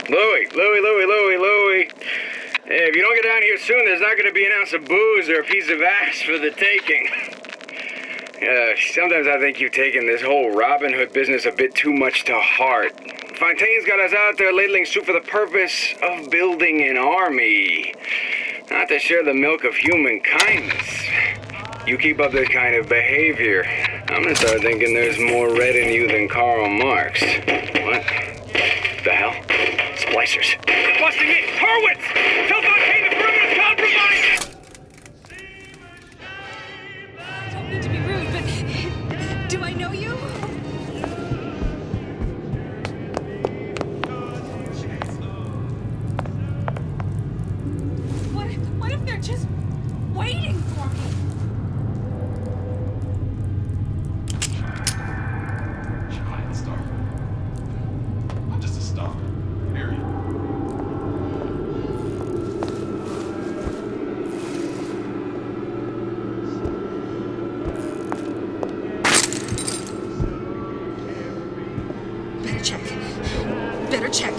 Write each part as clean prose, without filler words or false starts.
Louie. Hey, if you don't get down here soon, there's not going to be an ounce of booze or a piece of ass for the taking. Sometimes I think you've taken this whole Robin Hood business a bit too much to heart. Fontaine's got us out there ladling soup for the purpose of building an army, not to share the milk of human kindness. You keep up this kind of behavior, I'm gonna start thinking there's more red in you than Karl Marx. What the hell? Splicers. They're busting in! Horwitz! Tell Fontaine the perimeter's compromised! I don't mean to be rude, but do I know you? What if they're just waiting for me? I'm just a star. Period. Better check.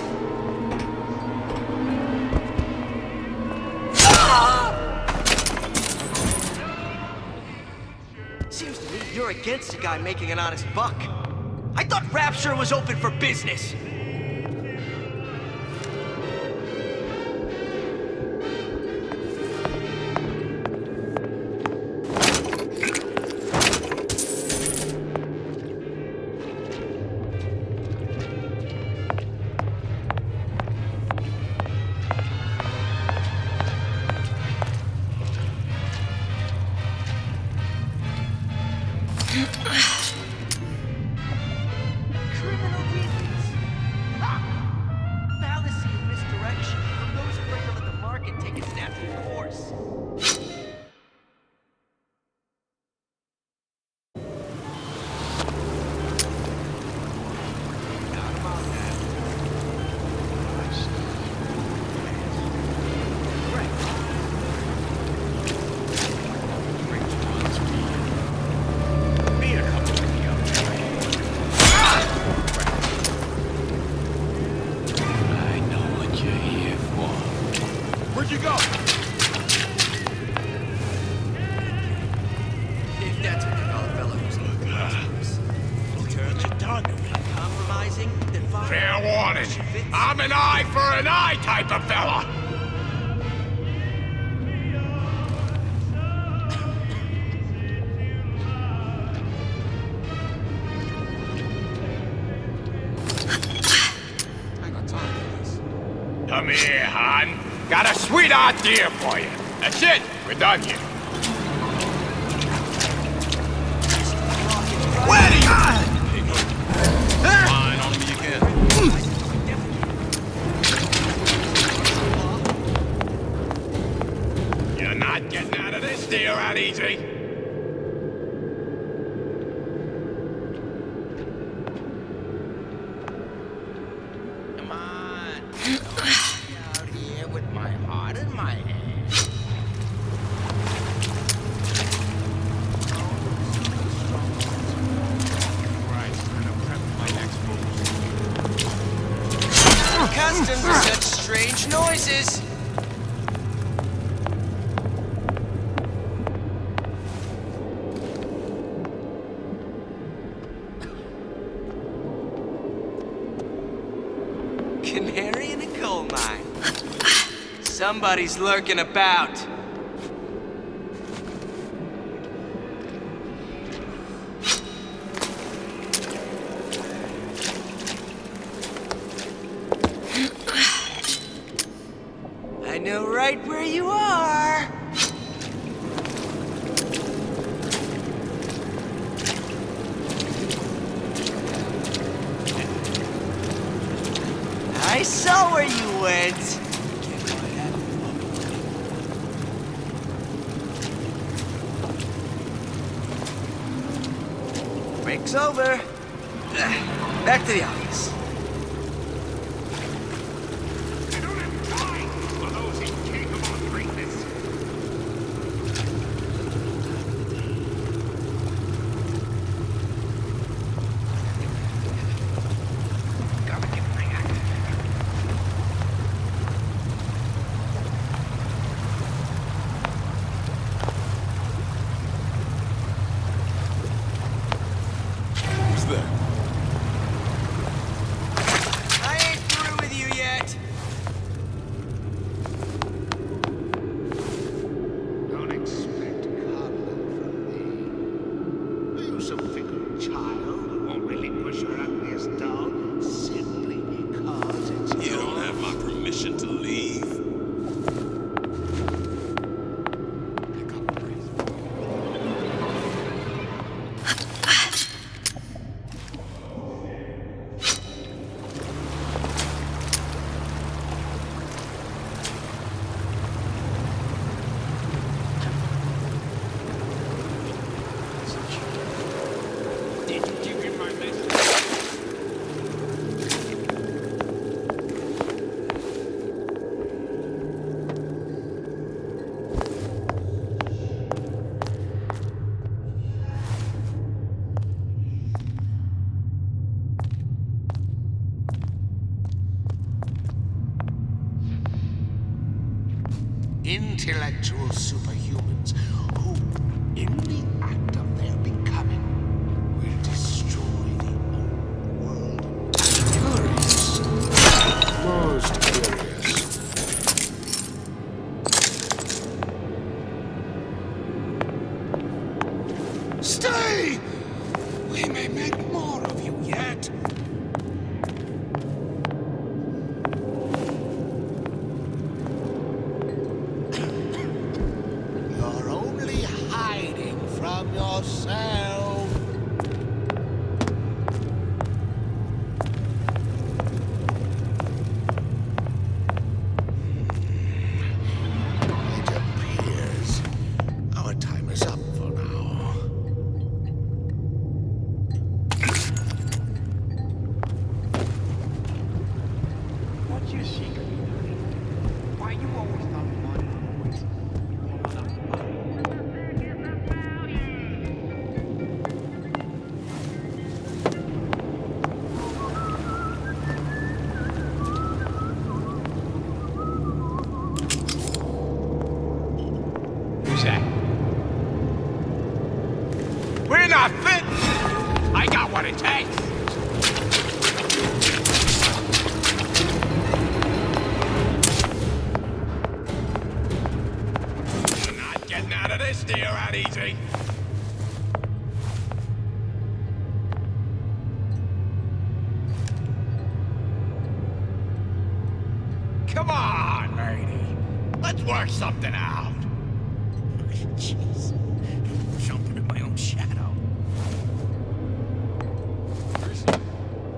Seems to me you're against a guy making an honest buck. I thought Rapture was open for business. Criminal dealings. Ha! Fallacy and misdirection from those afraid to let the market take its natural course. Where'd you go? If that's what they call a fellow who's What you done? compromising, then fine. Fair warning. I'm an eye for an eye type of fella. I got time for this. Come here, hon. Got a sweet idea for you. That's it. We're done here. Where do you? Fine on me again. You're not getting out of this deal that easy. Come on. Out here with my heart in my hand. Accustomed to such strange noises. Canary in a coal mine. Somebody's lurking about. I know right where you are. I saw where you went. Break's over. Back to the office. I don't have time for those incapable of greatness. Gotta get my act. permission to leave? Intellectual superhumans who, in the act of their becoming, will destroy the old world. Curious. Most curious. Stay! We may make more of you yet. You're only hiding from yourself. It appears our time is up for now. What's your secret? Why you always number one and always Who's that? We're not finished! I got what it takes! You're not getting out of this deal that easy. Come on, lady. Let's work something out. Jeez. Jumping in my own shadow.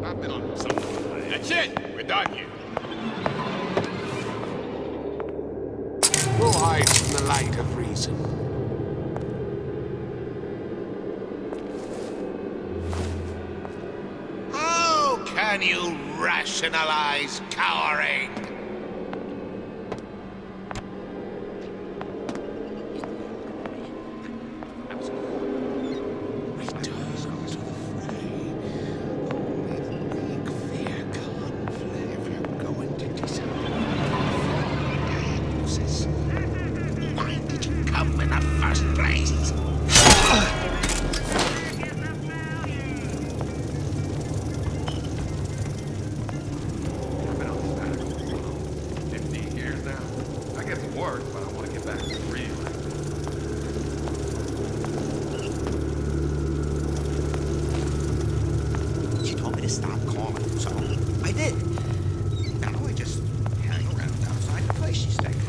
I've been on something. That's it. We're done here. We'll hide from the light of reason. How can you rationalize cowering? Return to the fray. Only the League fear conflict if you're going to disappoint diagnosis. Why did you come in the first place? I've been on sabbatical for 15 years now. I get some work, but I want to get back to real acting. She told me to stop calling, so I did. Now I just hang around outside the place she's taking.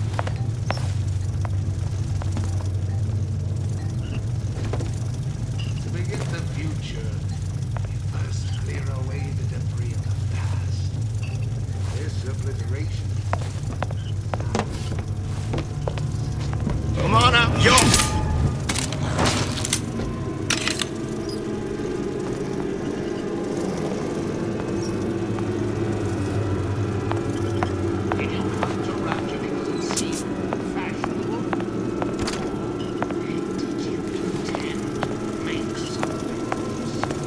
To begin the future, we must clear away the debris of the past. This obliteration. Come on out, yo! Did you come to Rapture because it seemed fashionable? Did you intend to make something?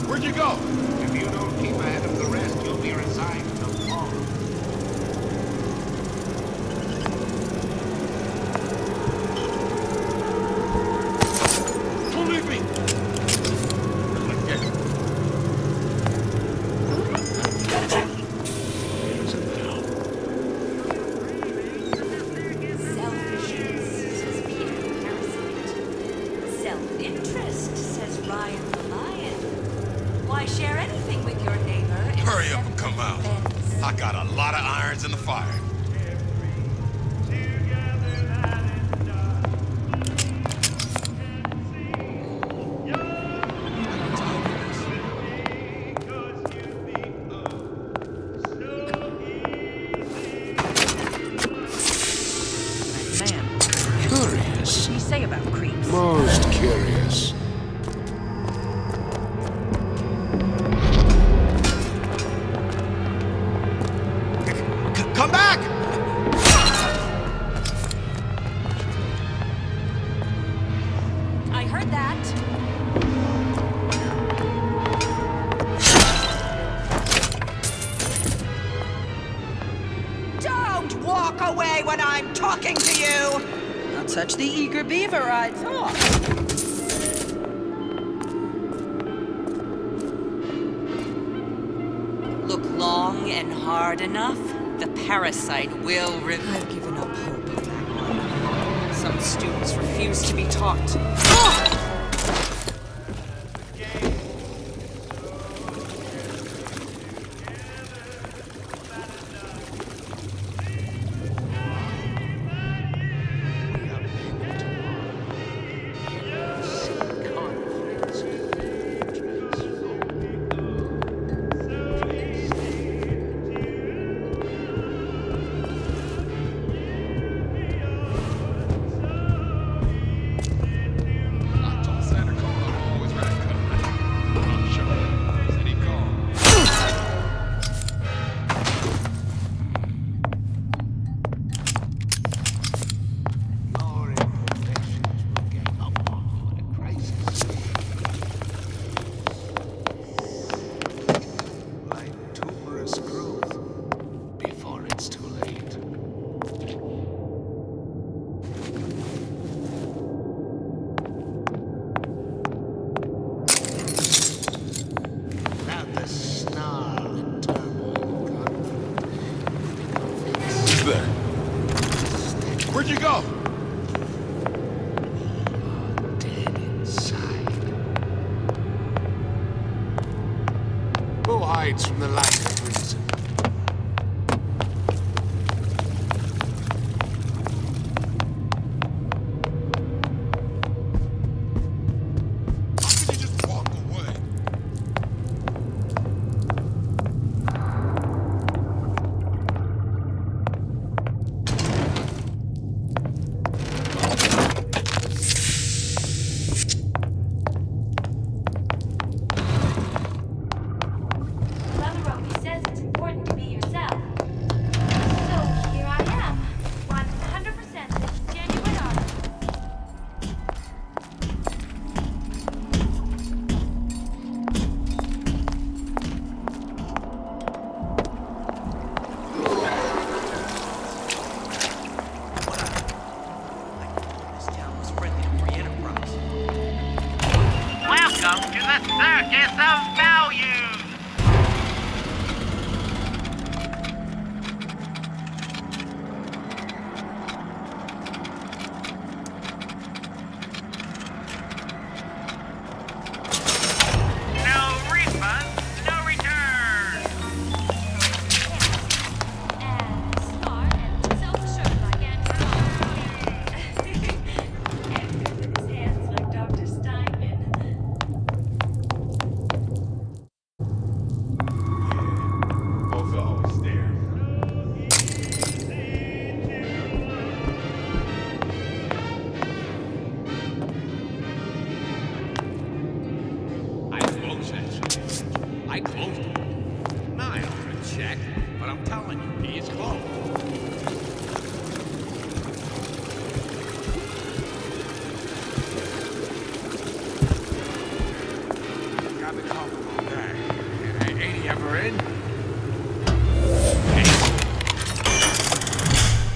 Where'd you go? If you don't keep ahead of the rest, you'll be resigned to fall. Don't leave me! Selfishness, says Peter the Parasite. Self-interest, says Ryan the Lion. Why share anything with your neighbor? Hurry up except and come out. defense? I got a lot of irons in the fire. curious. What do you say about creeps? Most curious. Come back! I heard that. Don't walk away when I'm talking to you! Not such the eager beaver, I thought. Look long and hard enough, the parasite will I've given up hope on that one. Some students refuse to be taught. I told Santa Claus I'm always ready to cut him. I'm sure. Said he called. Your imperfections will gang up on you in a crisis. Like tumorous growth before it's too late. Now the snarl and turmoil and conflict. Who's there? Where'd you go? Dead inside. Who hides from the light of reason? How can you just walk away? Brother Roby says it's important to be yourself. So here I am, 100% this genuine artist. This town was friendly to free enterprise. Welcome to the Circus of Values! No refunds, no returns! And smart and self-assured like Andrew. And with his hands like Dr. Steinman. Both are always there. I closed that shit. I closed it. Now I don't want to check, but I'm telling you, he is closed. Got the call from my guy. Ain't he ever in?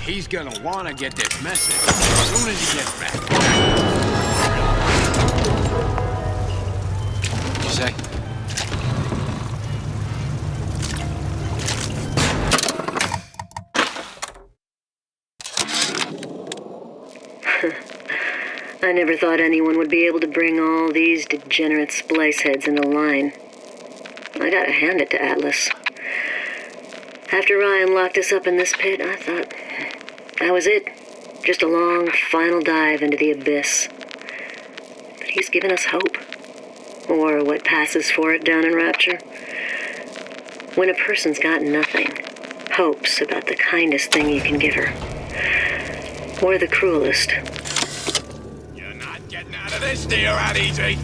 He's gonna wanna get this message as soon as he gets back. What'd you say? I never thought anyone would be able to bring all these degenerate splice heads into line. I gotta hand it to Atlas. After Ryan locked us up in this pit, I thought that was it. Just a long, final dive into the abyss. But he's given us hope. Or what passes for it down in Rapture. When a person's got nothing, hope's about the kindest thing you can give her. Or the cruelest. this steer out easy.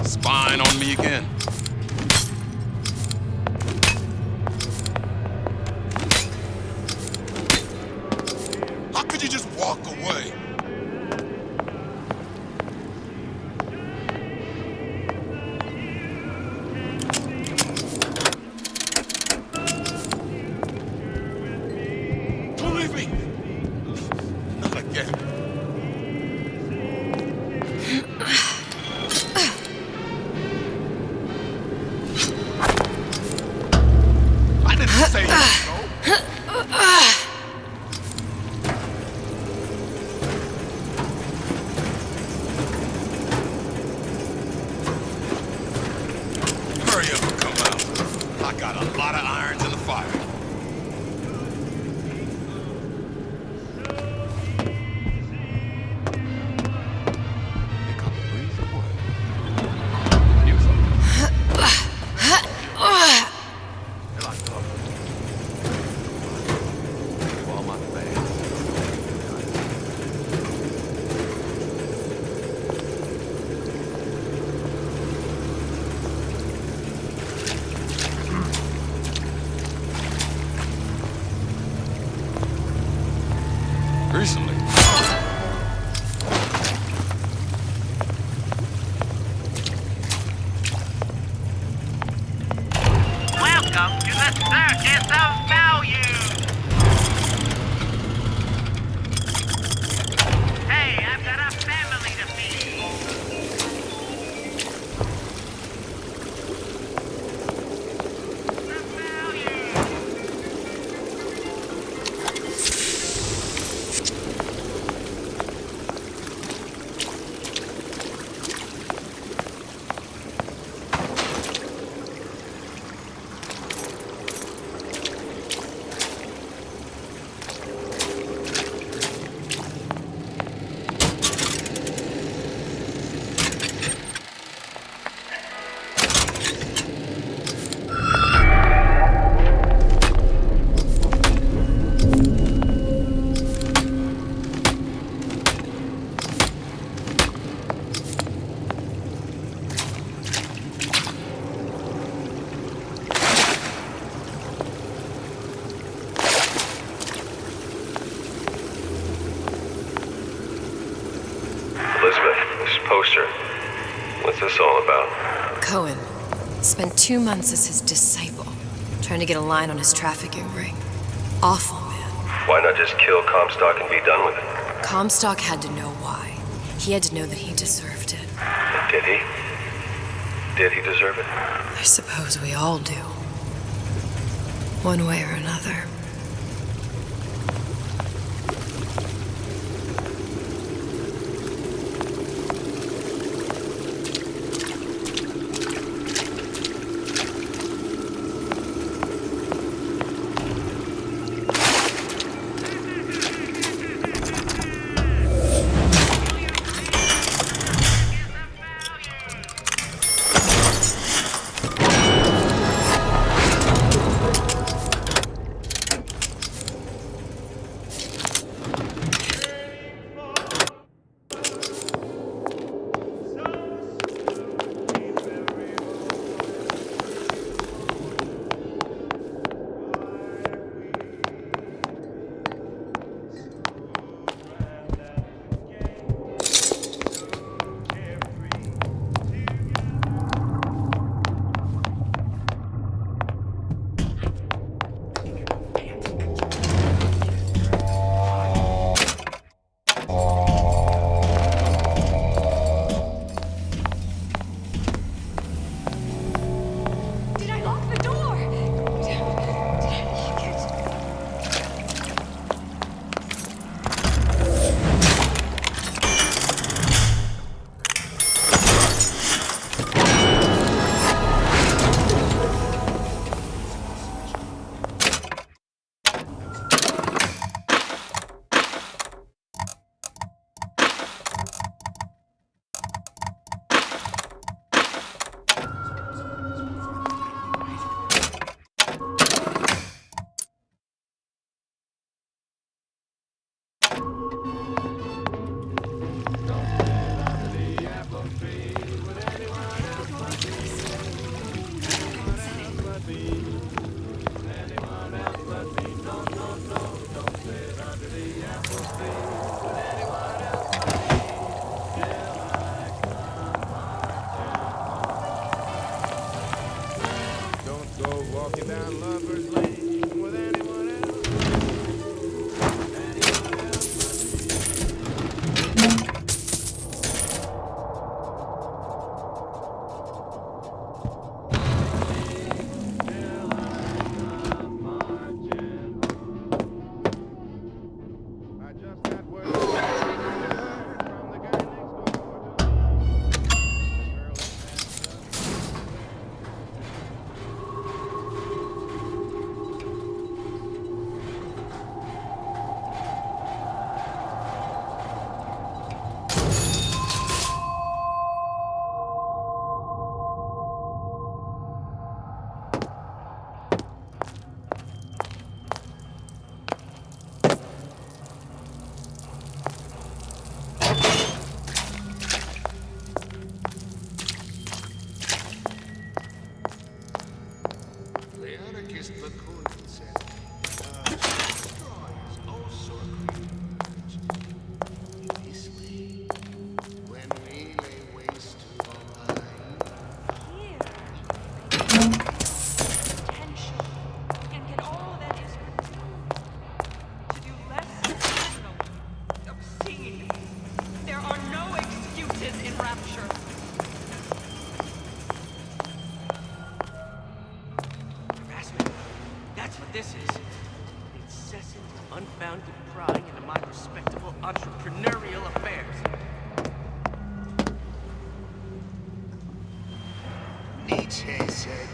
Spying on me again. How could you just walk away? Don't leave me! Not again. Say no. poster. What's this all about? Cohen spent 2 months as his disciple, trying to get a line on his trafficking ring. Awful man. Why not just kill Comstock and be done with it? Comstock had to know why. He had to know that he deserved it. And did he? Did he deserve it? I suppose we all do. One way or another. This is incessant, unbounded prying into my respectable entrepreneurial affairs. Nietzsche said,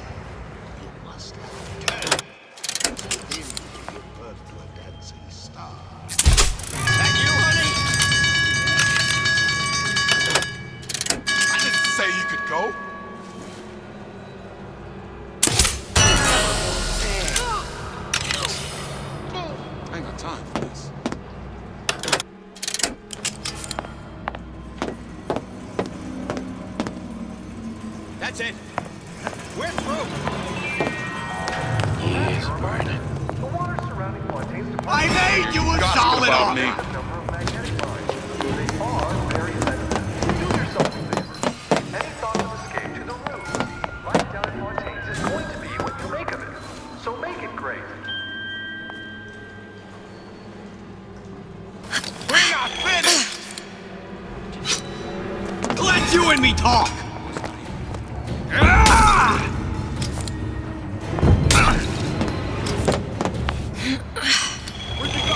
you must have talent within to give birth to a dancing star. That you, honey? I didn't say you could go. I ain't got time for this. That's it. We're through. He's burning. The water surrounding Fontaine's I made you a solid offer. number of magnetic lines. They are very sensitive. Do yourself you and me talk! Ah! Where'd you go?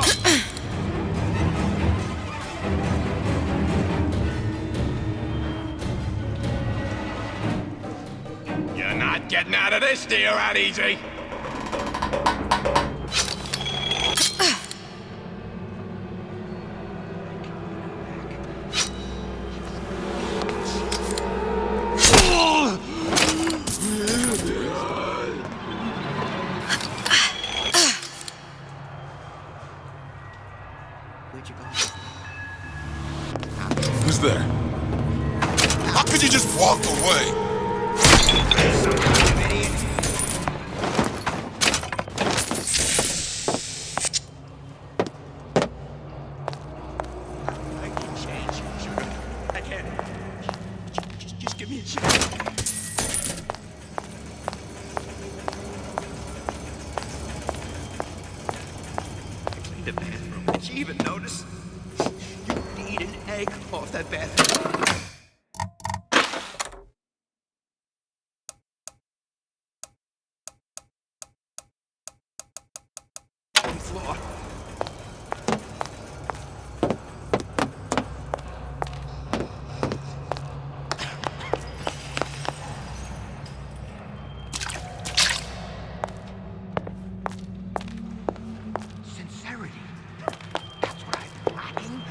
You're not getting out of this deal that easy. Where'd you go? Who's there? How could you just walk away? I can change you, sugar. I can. Just give me a chance. I cleaned the bathroom. Did she even notice? You could eat an egg off that bathroom. Floor. Sincerity. That's what I've been lacking.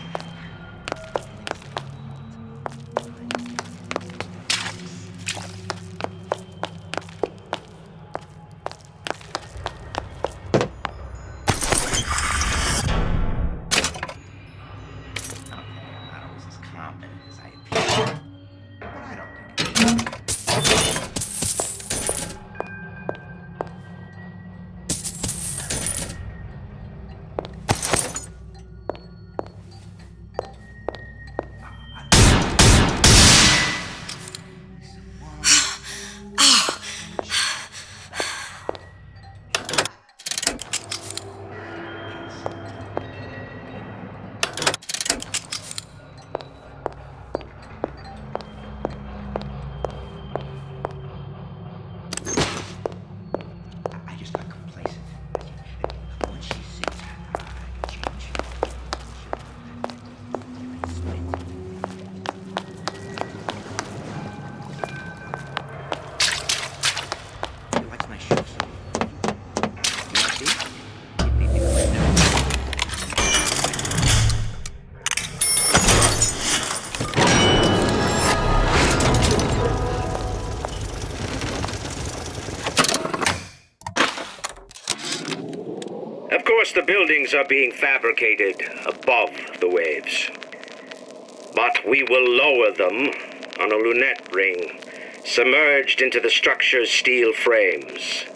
Of course, the buildings are being fabricated above the waves. But we will lower them on a lunette ring, submerged into the structure's steel frames.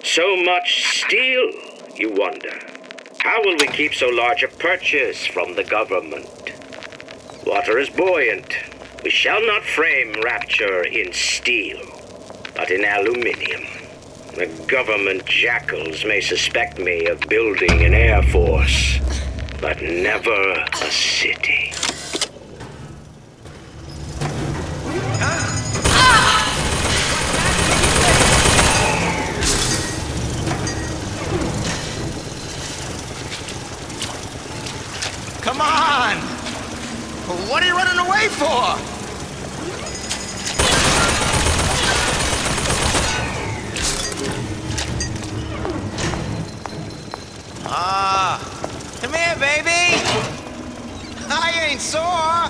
So much steel, you wonder. How will we keep so large a purchase from the government? Water is buoyant. We shall not frame Rapture in steel, but in aluminium. The government jackals may suspect me of building an air force, but never a city. Come on! What are you running away for? Come here, baby! I ain't sore!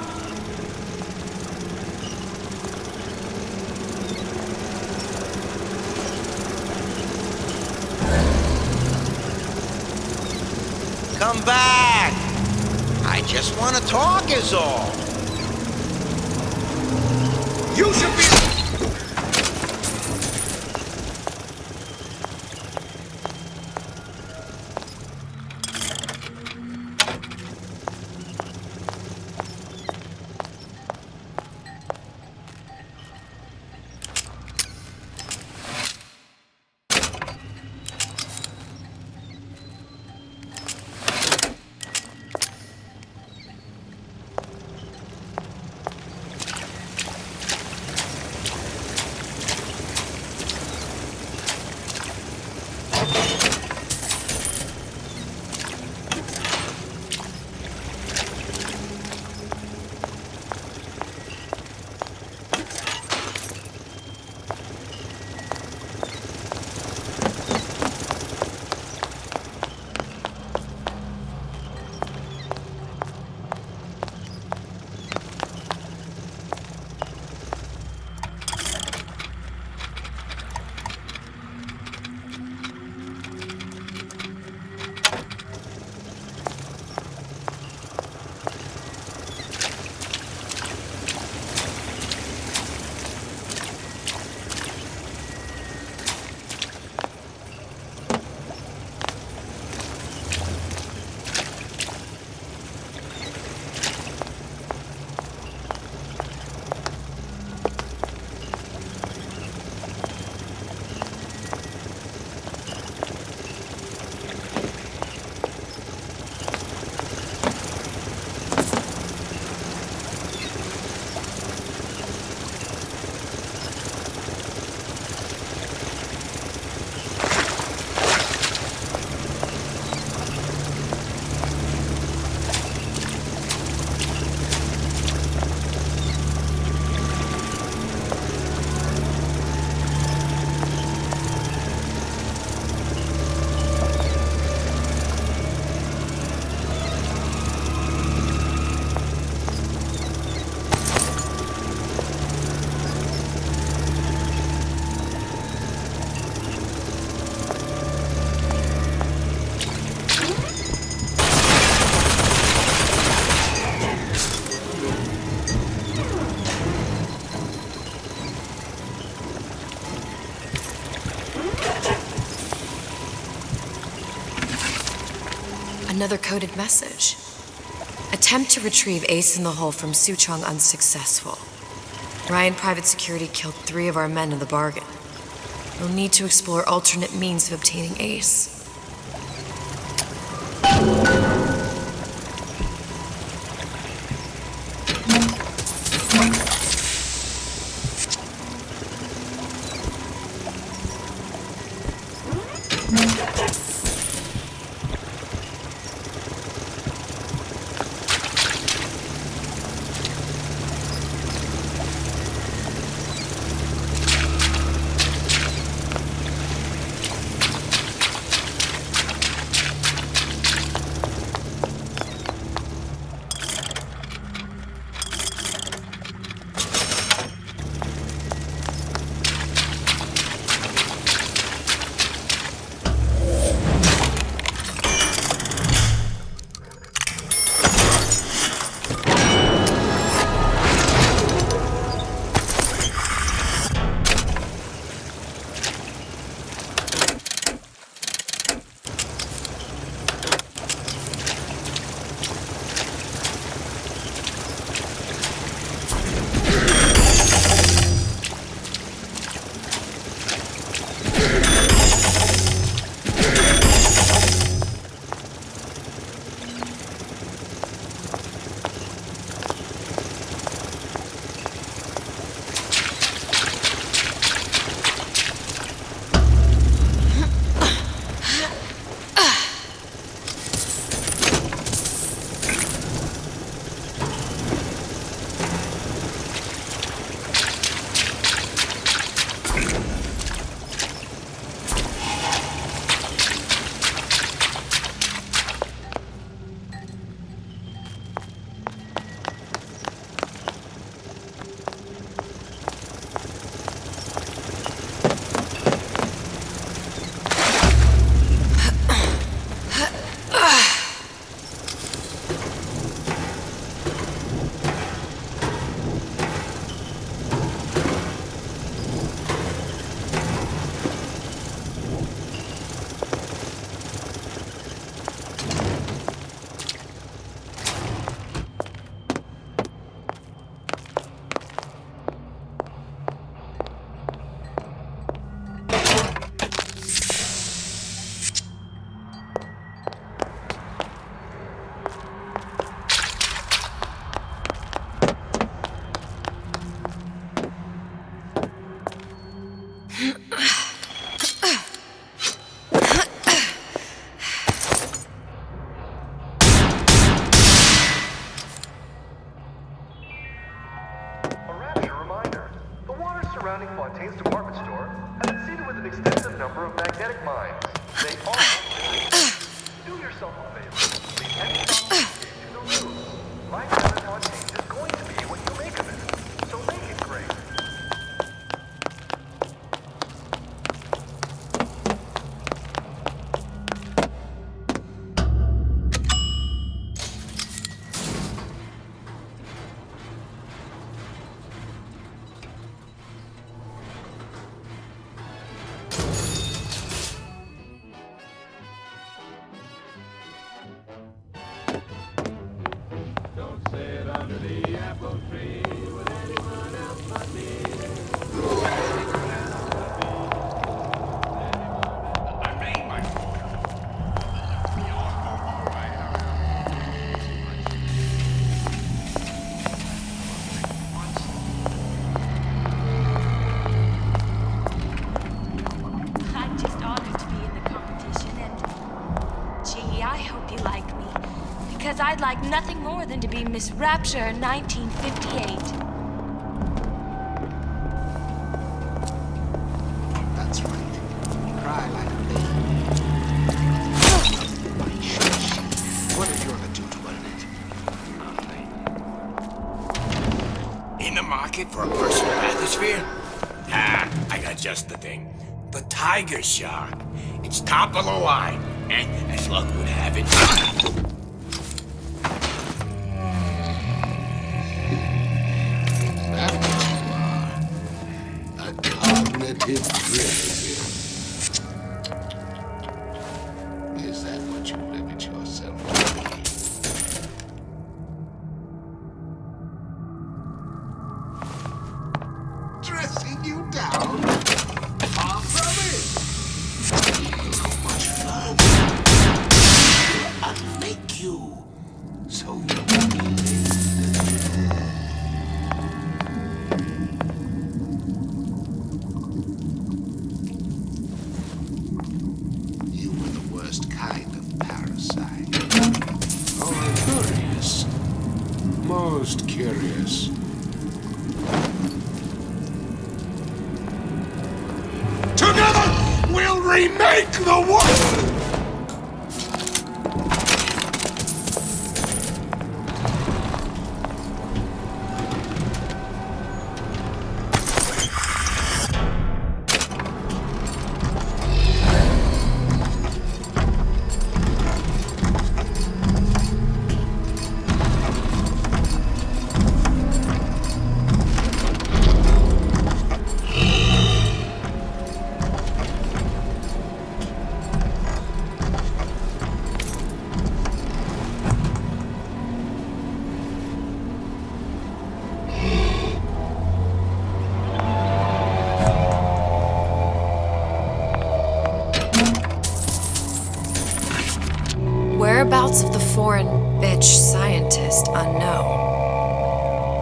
Come back! I just want to talk is all. You should be... another coded message. Attempt to retrieve Ace in the Hole from Suchong unsuccessful. Ryan Private Security killed 3 of our men in the bargain. We'll need to explore alternate means of obtaining Ace. Because I'd like nothing more than to be Miss Rapture in 1958. That's right. Cry like a baby. What did you ever do to earn it? In the market for a personal bathysphere? Ah, I got just the thing. The Tiger Shark. It's top of the line, and as luck would have it... Cognitive primitive. Is that what you limit yourself to? curious. Together, we'll remake the world! Whereabouts of the foreign bitch scientist unknown.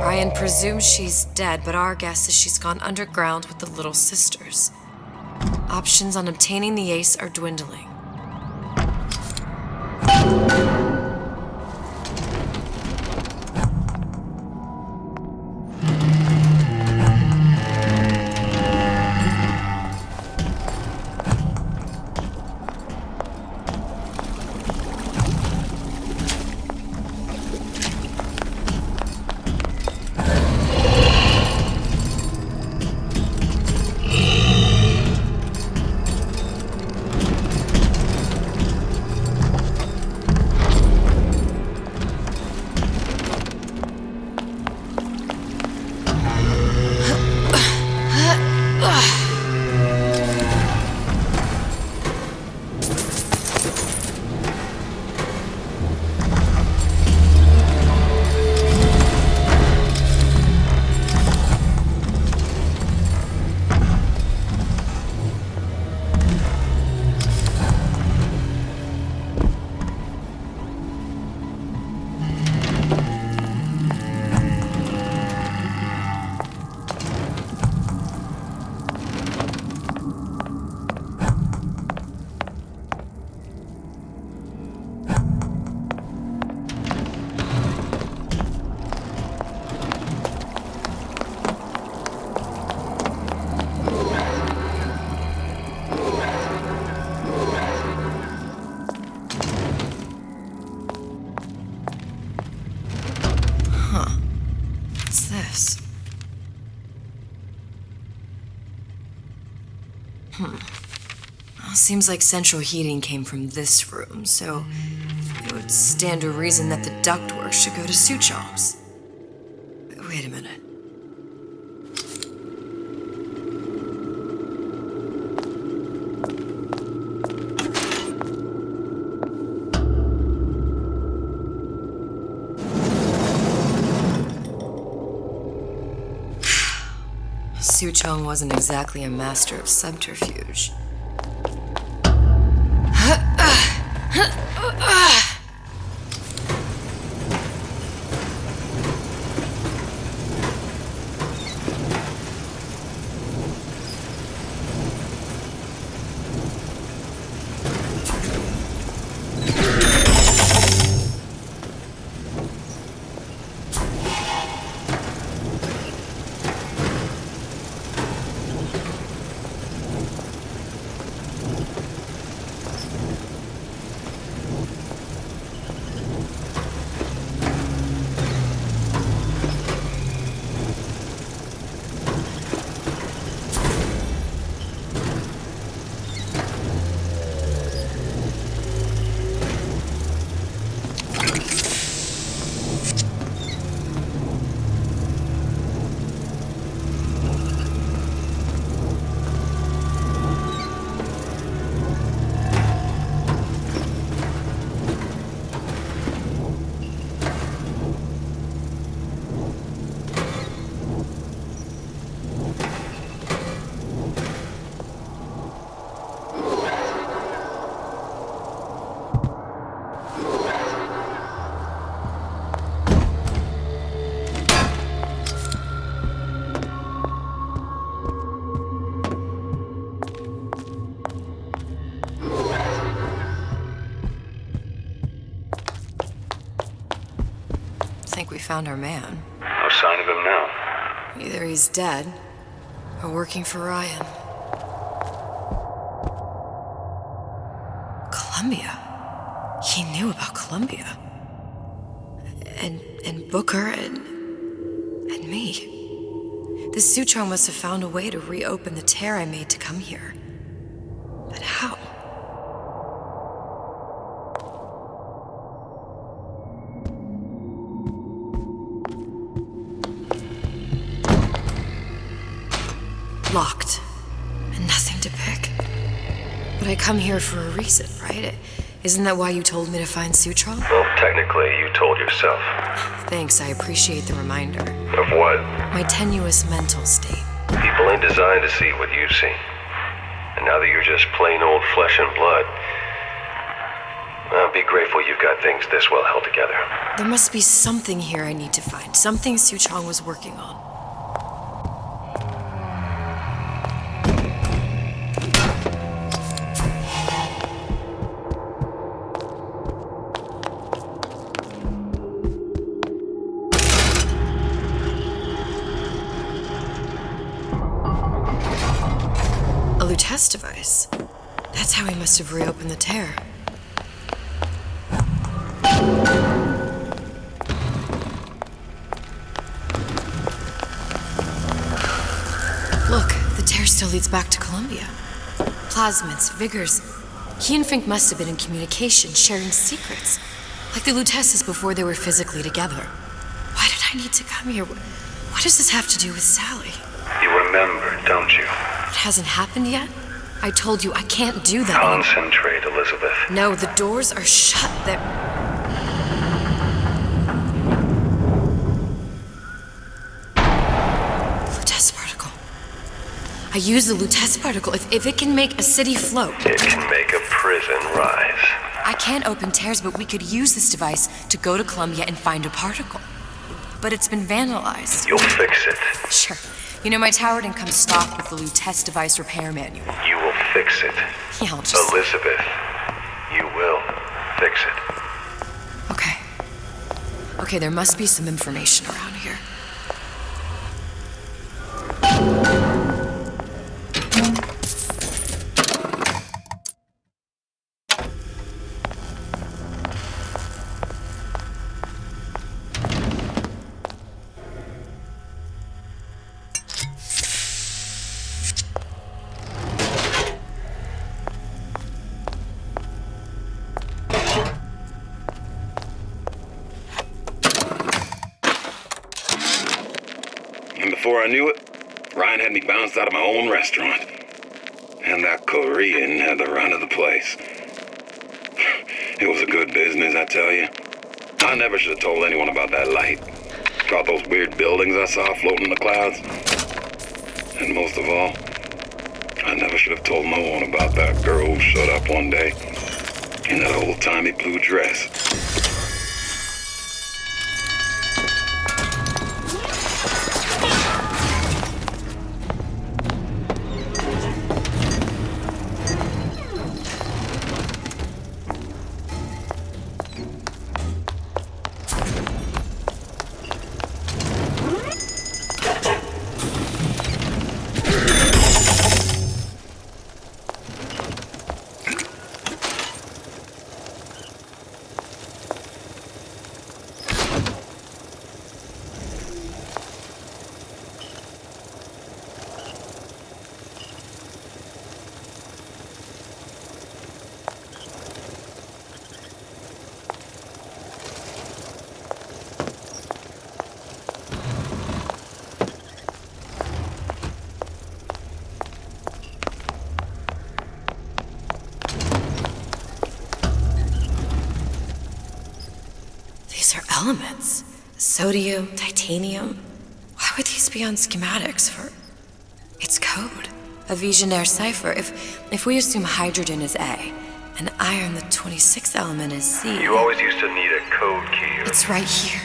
Ryan presumes she's dead, but our guess is she's gone underground with the Little Sisters. Options on obtaining the ace are dwindling. Seems like central heating came from this room, so it would stand to reason that the ductwork should go to Suchong's. Wait a minute. Suchong wasn't exactly a master of subterfuge. Think we found our man. sign of him now. Either he's dead, or working for Ryan. Columbia. He knew about Columbia. And Booker and me. The Suchong must have found a way to reopen the tear I made to come here. But how? Locked. And nothing to pick. But I come here for a reason, right? Isn't that why you told me to find Suchong? Well, technically, you told yourself. Thanks, I appreciate the reminder. Of what? My tenuous mental state. People ain't designed to see what you see. And now that you're just plain old flesh and blood, well, be grateful you've got things this well held together. There must be something here I need to find. Something Suchong was working on. Test device. That's how he must have reopened the tear. Look, the tear still leads back to Columbia. Plasmids, Vigors. He and Fink must have been in communication, sharing secrets. Like the Lutesses before they were physically together. Why did I need to come here? What does this have to do with Sally? You remember, don't you? It hasn't happened yet? I told you I can't do that. Concentrate, Elizabeth. No, the doors are shut. They're... Lutece particle. I use the Lutece particle. If it can make a city float... It can make a prison rise. I can't open tears, but we could use this device to go to Columbia and find a particle. But it's been vandalized. You'll fix it. Sure. You know, my tower didn't come stocked with the Lutece device repair manual. You will fix it. Yeah, I'll just... Elizabeth, you will fix it. Okay. Okay, there must be some information around here. Before I knew it, Ryan had me bounced out of my own restaurant. And that Korean had the run of the place. It was a good business, I tell you. I never should have told anyone about that light. About those weird buildings I saw floating in the clouds. And most of all, I never should have told no one about that girl who showed up one day in that old-timey blue dress. These are elements. Sodium, titanium. Why would these be on schematics for... It's code. A Visionaire cipher. If we assume hydrogen is A, and iron, the 26th element, is C... You always used to need a code key. It's right here.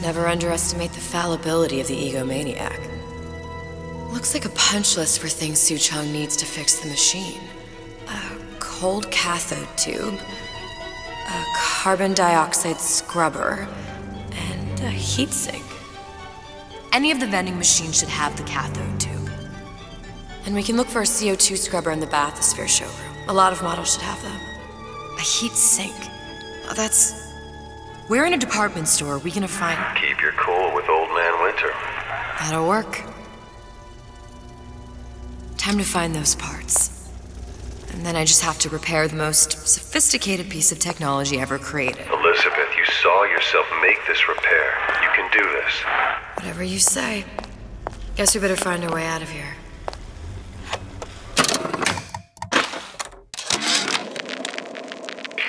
Never underestimate the fallibility of the egomaniac. Looks like a punch list for things Suchong needs to fix the machine. A cold cathode tube, a carbon dioxide scrubber, and a heatsink. Any of the vending machines should have the cathode tube. And we can look for a CO2 scrubber in the bathysphere showroom. A lot of models should have them. A heat sink. Oh, that's... Where in a department store are we gonna find... Keep your cool with Old Man Winter. That'll work. Time to find those parts. And then I just have to repair the most sophisticated piece of technology ever created. Elizabeth, you saw yourself make this repair. You can do this. Whatever you say. Guess we better find our way out of here.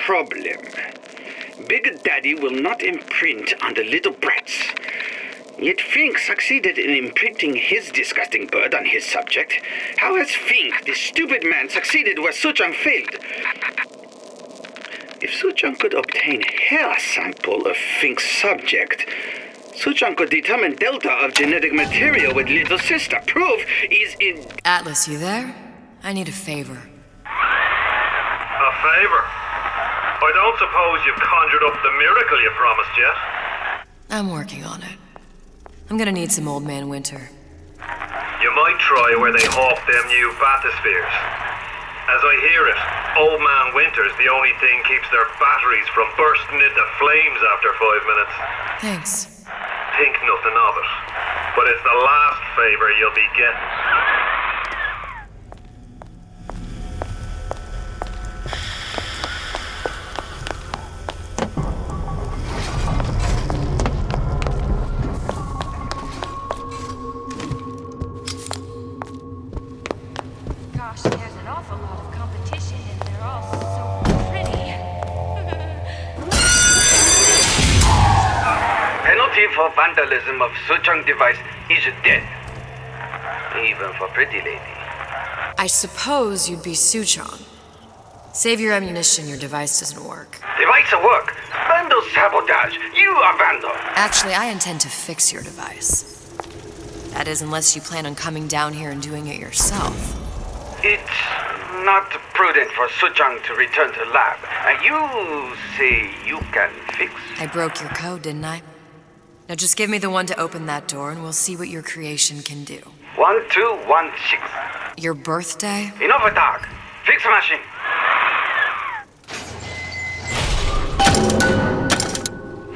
Problem. Big Daddy will not imprint on the little brats. Yet Fink succeeded in imprinting his disgusting bird on his subject. How has Fink, this stupid man, succeeded where Suchong failed? If Suchong could obtain hair sample of Fink's subject, Suchong could determine delta of genetic material with little sister. Proof is in... Atlas, you there? I need a favor. A favor? I don't suppose you've conjured up the miracle you promised yet? I'm working on it. I'm gonna need some Old Man Winter. You might try where they hawk them new bathyspheres. As I hear it, Old Man Winter's the only thing keeps their batteries from bursting into flames after 5 minutes. Thanks. Think nothing of it. But it's the last favor you'll be getting. Gosh, there's an awful lot of competition and they're all so pretty. Penalty for vandalism of Suchong device is death. Even for pretty lady. I suppose you'd be Suchong. Save your ammunition, your device doesn't work. Device at work. Vandal sabotage. You are vandal. Actually, I intend to fix your device. That is, unless you plan on coming down here and doing it yourself. It's not prudent for Suchong to return to lab. You say you can fix? I broke your code, didn't I? Now just give me the one to open that door and we'll see what your creation can do. 1216. Your birthday? Enough talk. Fix machine.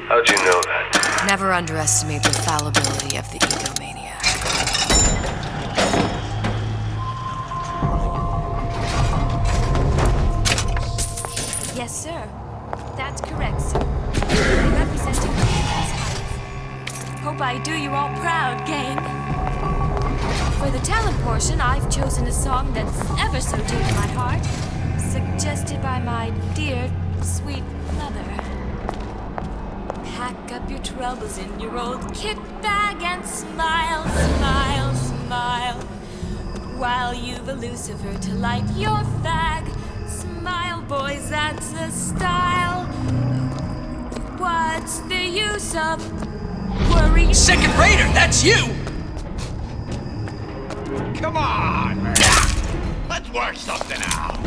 How'd you know that? Never underestimate the fallibility of the egomaniac. Yes, sir. That's correct, sir. Representing Campus Heights. Hope I do you all proud, gang. For the talent portion, I've chosen a song that's ever so dear to my heart, suggested by my dear, sweet mother. Pack up your troubles in your old kit bag and smile, smile, smile. While you've a Lucifer to light your fag. Smile, boys, that's the style. What's the use of worry? Second Raider, that's you! Come on! Let's work something out!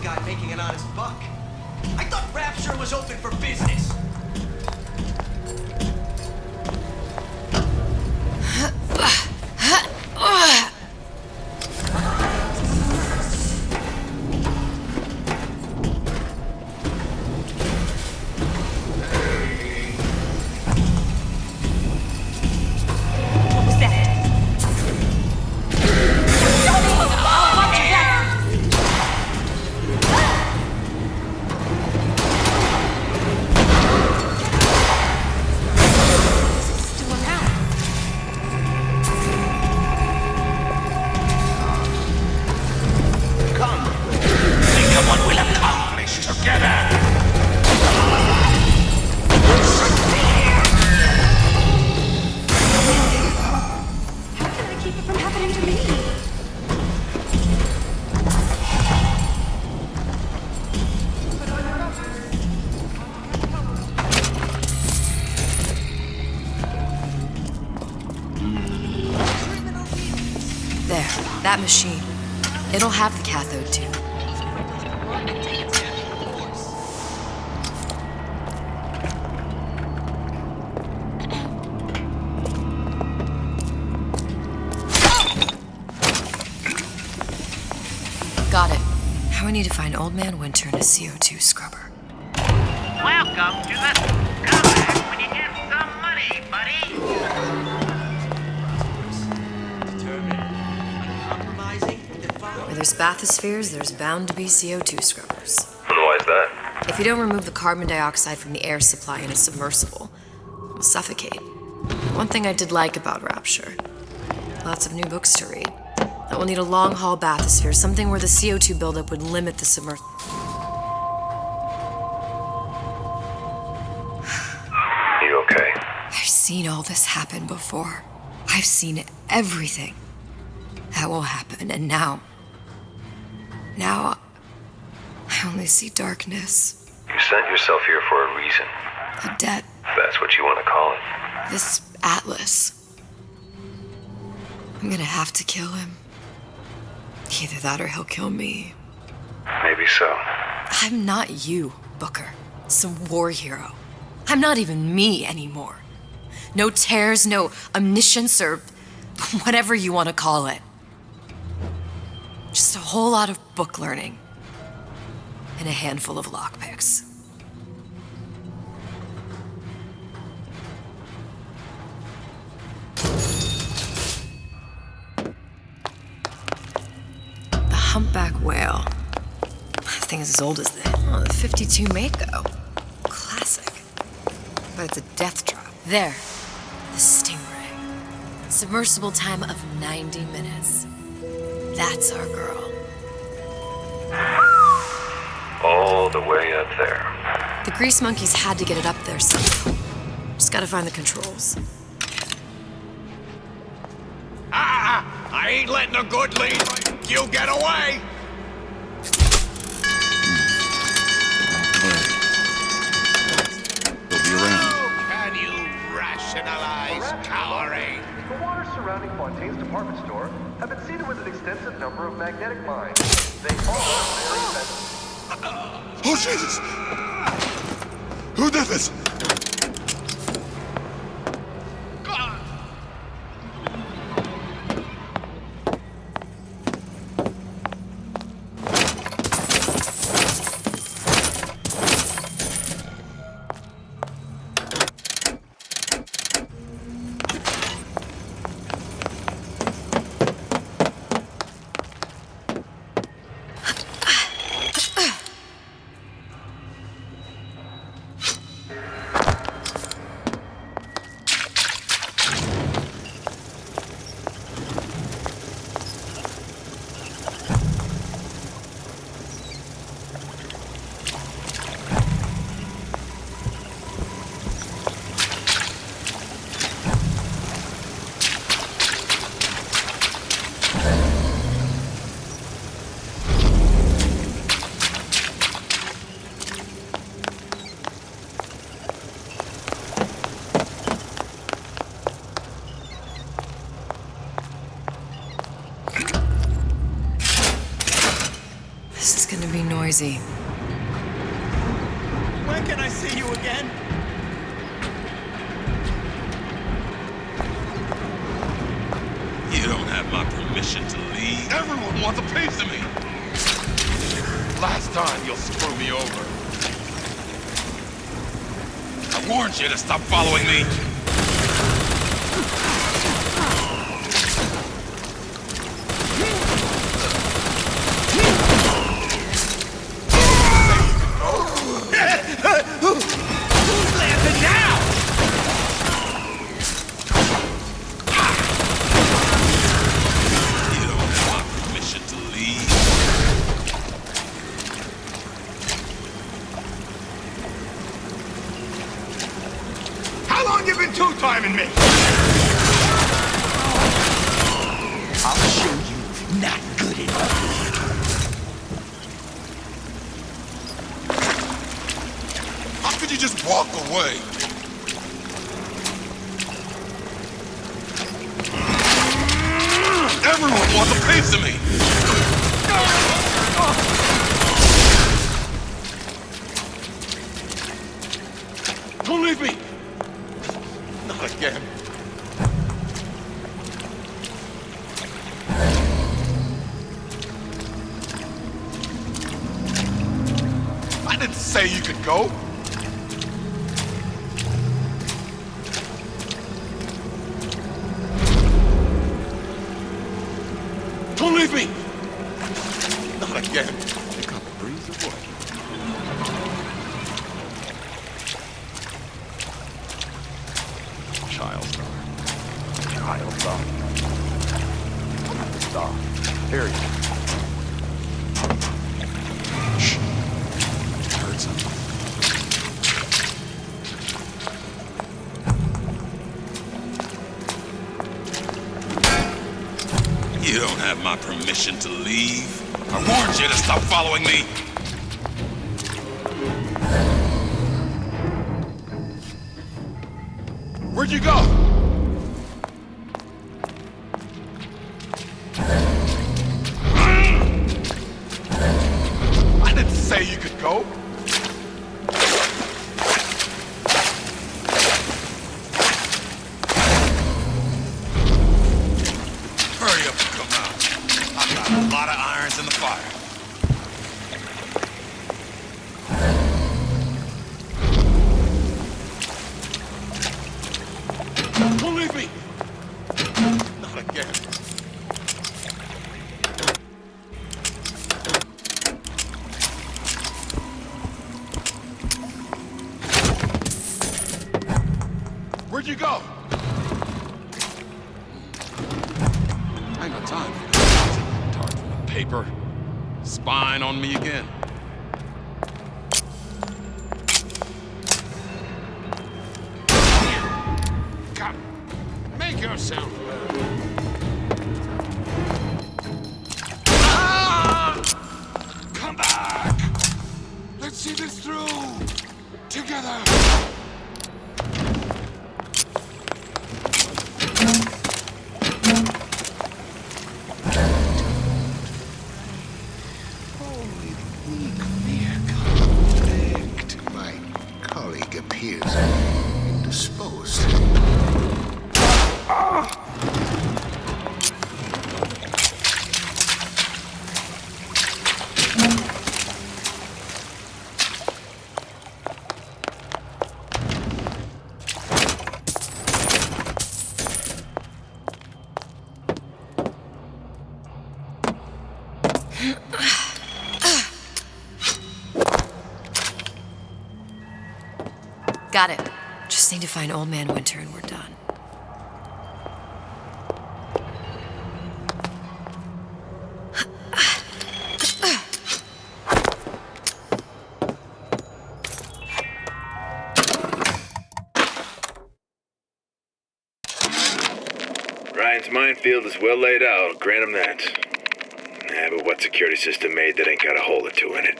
guy making an honest buck. I thought Rapture was open for business. That machine. It'll have the cathode too. Got it. Now we need to find Old Man Winter and a CO2 scrubber. Welcome to the scumbag when you get some money, buddy. Where there's bathyspheres, there's bound to be CO2 scrubbers. And why is that? If you don't remove the carbon dioxide from the air supply in a submersible, it'll suffocate. One thing I did like about Rapture, lots of new books to read. That will need a long-haul bathysphere, something where the CO2 buildup would limit the submersible. You okay? I've seen all this happen before. I've seen everything that will happen, and now I only see darkness. You sent yourself here for a reason. A debt. If that's what you want to call it. This Atlas. I'm gonna have to kill him. Either that or he'll kill me. Maybe so. I'm not you, Booker. Some war hero. I'm not even me anymore. No tears, no omniscience, or whatever you want to call it. Just a whole lot of book learning. And a handful of lockpicks. The humpback whale. That thing is as old as the 52 Mako. Classic. But it's a death drop. There. The Stingray. Submersible time of 90 minutes. That's our girl. All the way up there. The grease monkeys had to get it up there somehow. Just gotta find the controls. I ain't letting a good lead you get away! They'll be around. Can you rationalize cowering? The waters surrounding Fontaine's department store have been seeded with an extensive number of magnetic mines. They are very sensitive. Oh, Jesus! Who did this? gonna be noisy. When can I see you again? You don't have my permission to leave. Everyone wants a piece of me. Last time you'll screw me over. I warned you to stop following me. Who's laughing now? You don't have my permission to leave. How long you been two-timing me? I'll show you not good enough. How could you just walk away? Everyone wants a piece of me. Don't leave me. Not again. I didn't say you could go. Don't leave me! Not again. You got the breeze or what? Child star. Child star. Star. Period. Shh. Heard something. You don't have my permission to leave. I warned you to stop following me. Where'd you go? I didn't say you could go. Hurry up and come out. I've got a lot of irons in the fire. Don't leave me! Not again. Where'd you go? I ain't got time for this. Tart from the paper. Spying on me again. Come, make yourself heard. Come back! Let's see this through! Together! Only weak fear conflict. My colleague appears indisposed. Got it. Just need to find Old Man Winter and we're done. Ryan's minefield is well laid out, grant him that. Yeah, but what security system made that ain't got a hole or two in it?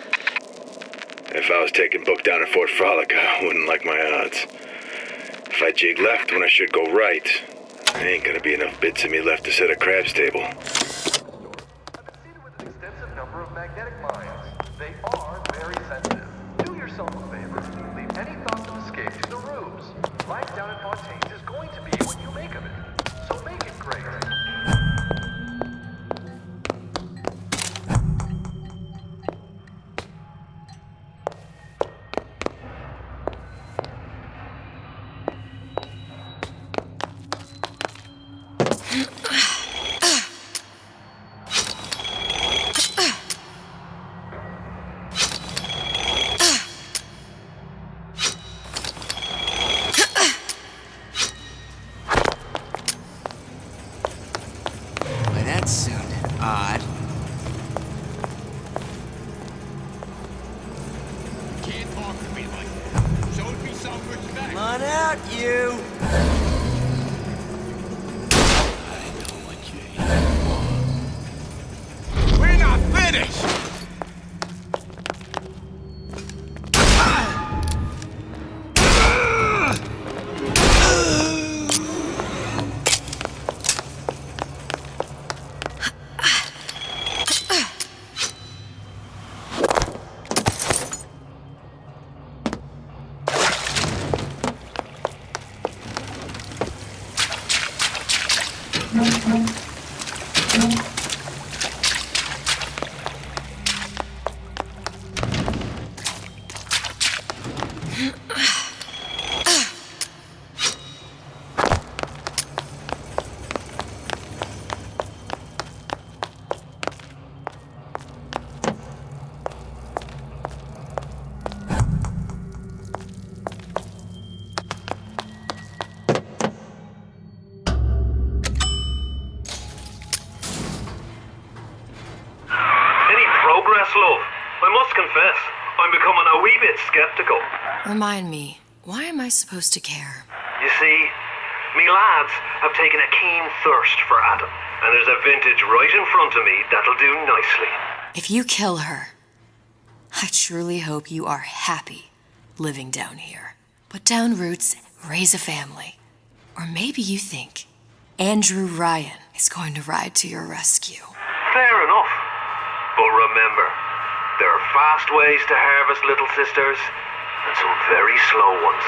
If I was taking book down at Fort Frolic, I wouldn't like my odds. If I jig left when I should go right, there ain't gonna be enough bits of me left to set a crab's table. I've been seeded with an extensive number of magnetic mines. They are very sensitive. Do yourself a favor. Leave any thoughts of escape to the rubes. Life down in Fontaine's is going to be what you make of it. So make it great. That sounded odd. You can't talk to me like that. Show me some respect. Come on out, you! We're not finished! Love, I must confess, I'm becoming a wee bit skeptical. Remind me, why am I supposed to care? You see, me lads have taken a keen thirst for Adam, and there's a vintage right in front of me that'll do nicely. If you kill her, I truly hope you are happy living down here. Put down roots, raise a family. Or maybe you think Andrew Ryan is going to ride to your rescue. Fair enough. But remember, there are fast ways to harvest little sisters, and some very slow ones.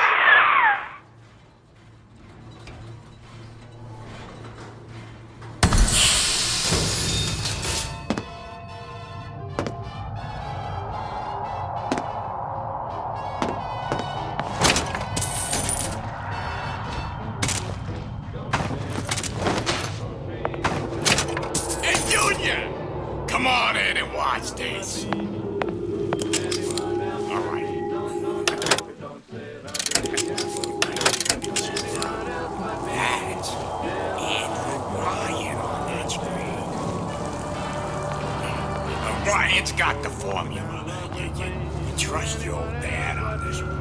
Hey, Junior! Come on in and watch this. All right. That's Andrew Ryan on that screen. Ryan's got the formula. You trust your old dad on this one.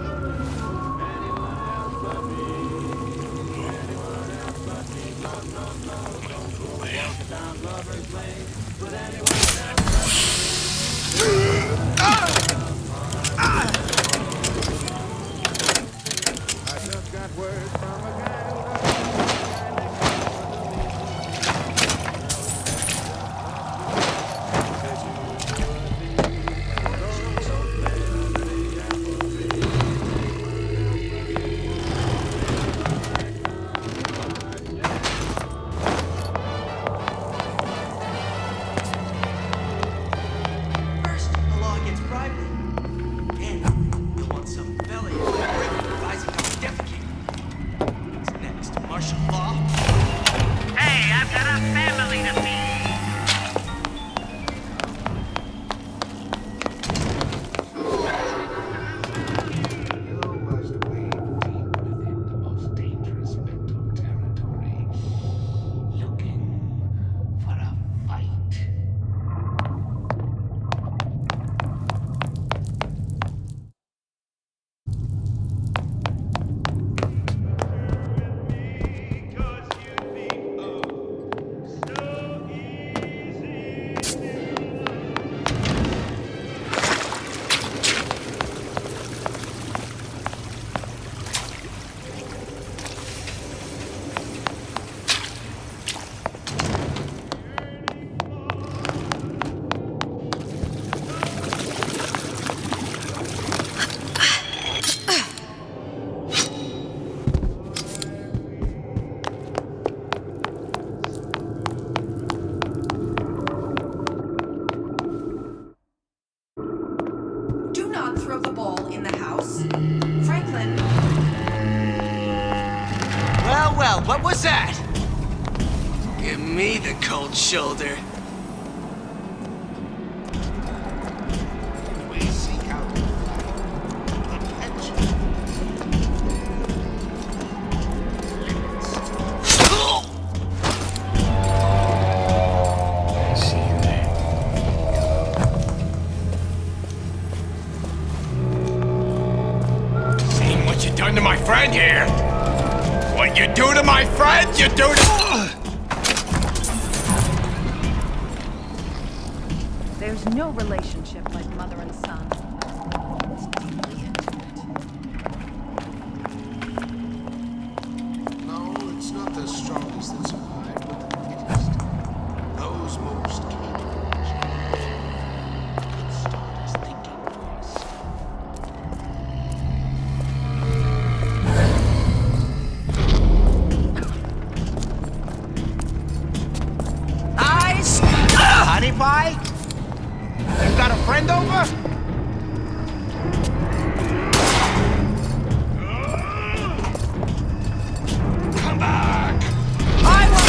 I just got word from a guy First, the law gets private. Then, you'll want some fella you're advising how to defecate. How's that? Give me the cold shoulder. We seek out attention. See you there. Seen what you done to my friend here? What you do to my friend, you do to... There's no relationship like mother and son. It's deeply intimate. No, it's not the strongest that survive, but the fittest. Those most capable. It start us thinking for us. Eyes? Honey pie? You got a friend over? Come back! I will...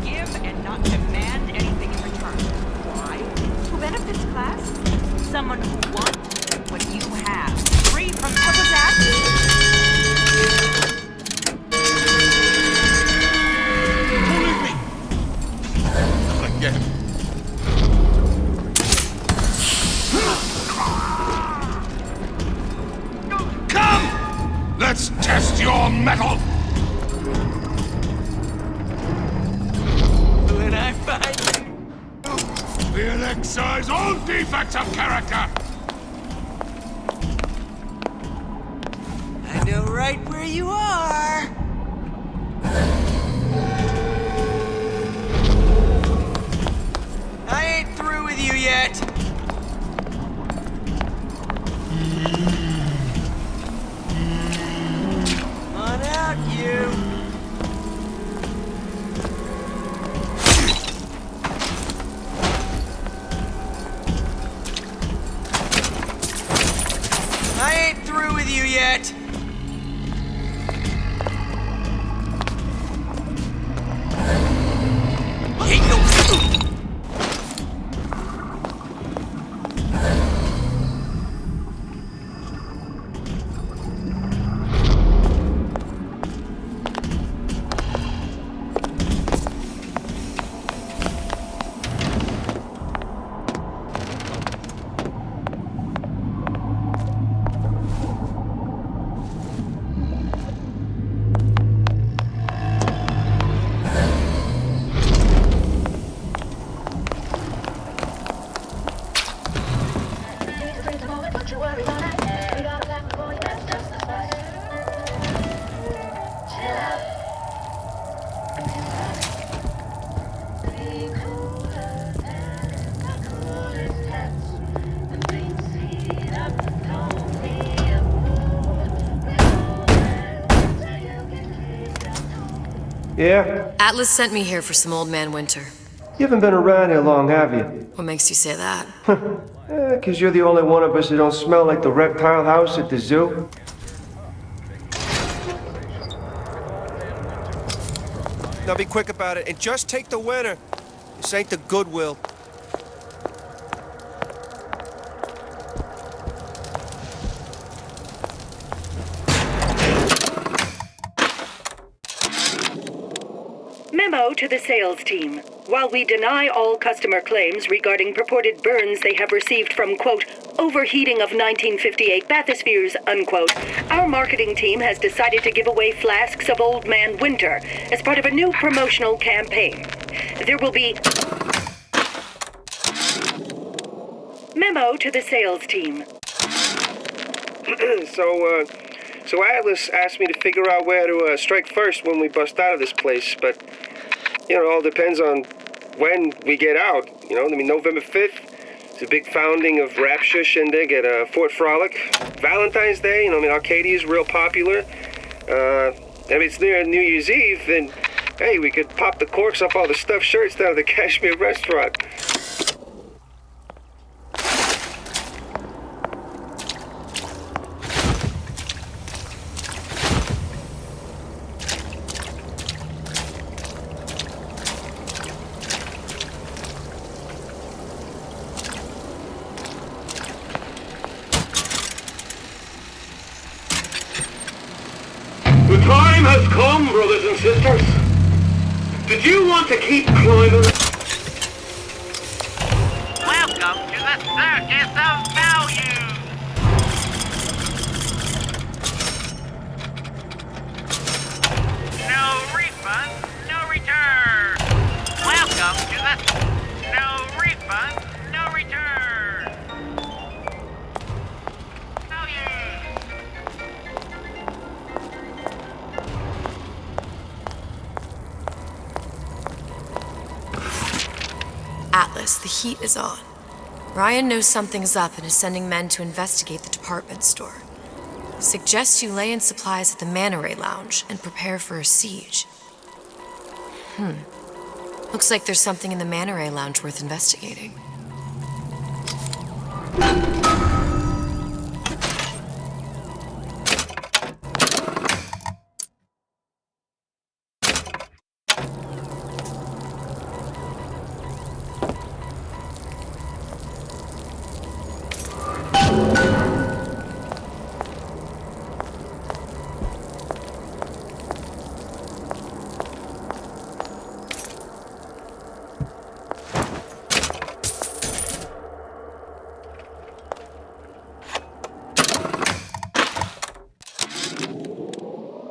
Give and not demand anything in return. Why? Who benefits, class? Someone who wants what you have. Free from What was that? Don't leave me! Not again. Come! Let's test your metal! When I find you... We'll excise all defects of character! I know right where you are. I ain't through with you yet. On out, you. I ain't through with you yet. Ain't no... Yeah? Atlas sent me here for some Old Man Winter. You haven't been around here long, have you? What makes you say that? 'Cause you're the only one of us who don't smell like the reptile house at the zoo. Now be quick about it, and just take the winner. This ain't the Goodwill. Memo to the sales team. While we deny all customer claims regarding purported burns they have received from, quote, overheating of 1958 bathyspheres, unquote, our marketing team has decided to give away flasks of Old Man Winter as part of a new promotional campaign. There will be... Memo to the sales team. So Atlas asked me to figure out where to strike first when we bust out of this place, but, you know, it all depends on when we get out. You know, I mean, November 5th is a big founding of Rapture Shindig at Fort Frolic. Valentine's Day, you know, I mean, Arcadia is real popular. If it's near New Year's Eve, then, hey, we could pop the corks off all the stuffed shirts down at the Kashmir restaurant. time has come, brothers and sisters. Did you want to keep climbing? Welcome to the Circus of Value. No refund, no return. Welcome to the... No refund, no return. Atlas, the heat is on. Ryan knows something's up and is sending men to investigate the department store. Suggests you lay in supplies at the Manta Ray Lounge and prepare for a siege. Looks like there's something in the Manta Ray Lounge worth investigating.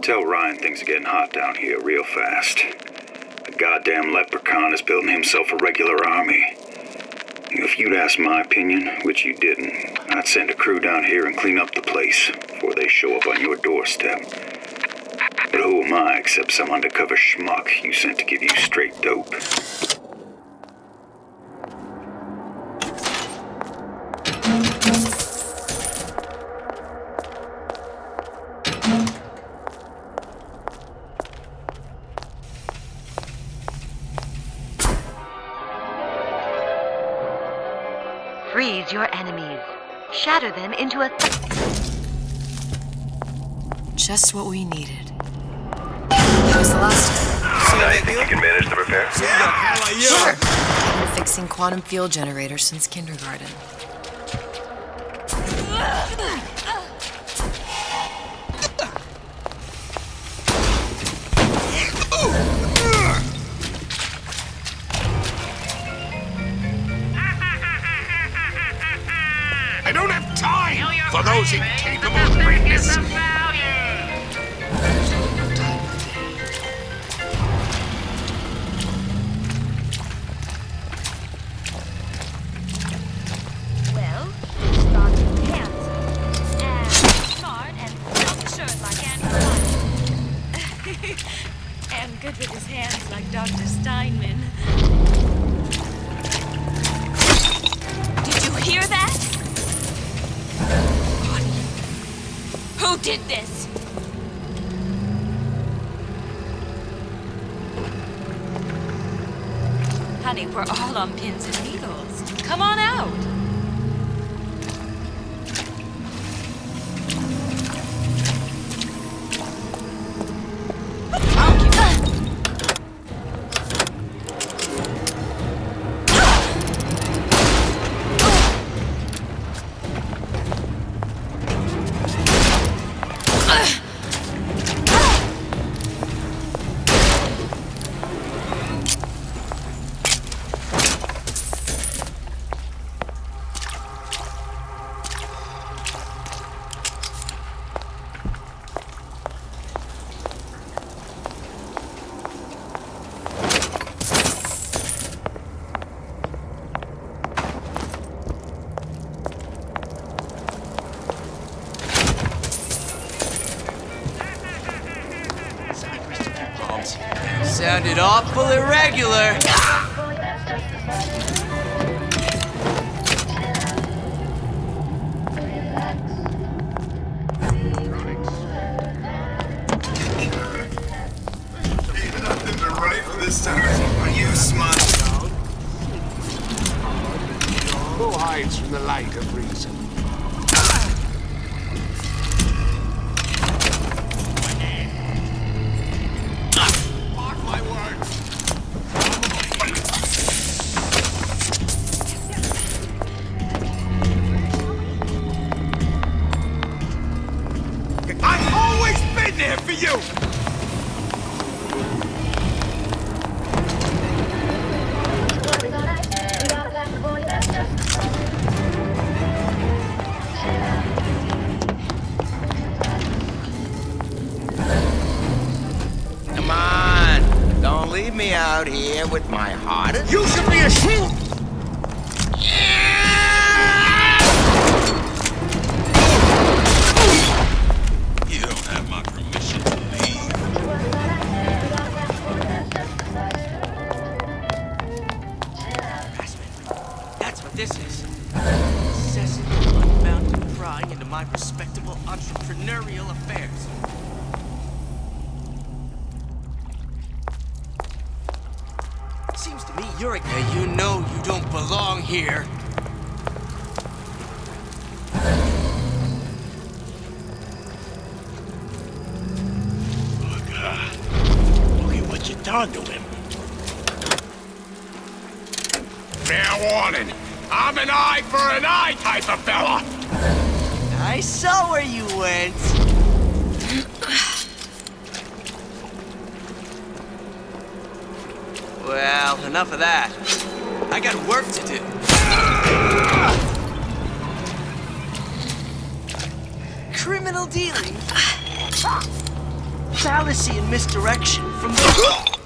Tell Ryan things are getting hot down here real fast. The goddamn leprechaun is building himself a regular army. If you'd asked my opinion, which you didn't, I'd send a crew down here and clean up the place before they show up on your doorstep. But who am I except some undercover schmuck you sent to give you straight dope? Freeze your enemies. Shatter them into a... Just what we needed. That was the last time. Now you think you can manage the repair? Sure. I've been fixing quantum field generators since kindergarten. I don't have time for those incapable of greatness. Well, starting handsome and smart and self-assured like Andy and good with his hands like Dr. Steinman. Did you hear that? Who did this? Honey, we're all on pins and needles. Come on out. Sounded awful irregular. Nothing to write for this time. Are you smart? Who hides from the light of reason? I've always been there for you! out here with my heart. You should be ashamed! You don't have my permission to leave. That's what this is. Incessant, unbounded prying into my respectable entrepreneurial affairs. Seems to me you're a guy. You know you don't belong here. Look at what you done to him. Fair warning. I'm an eye for an eye type of fella. I saw where you went. Well, enough of that. I got work to do. Criminal dealing. Fallacy and misdirection from the...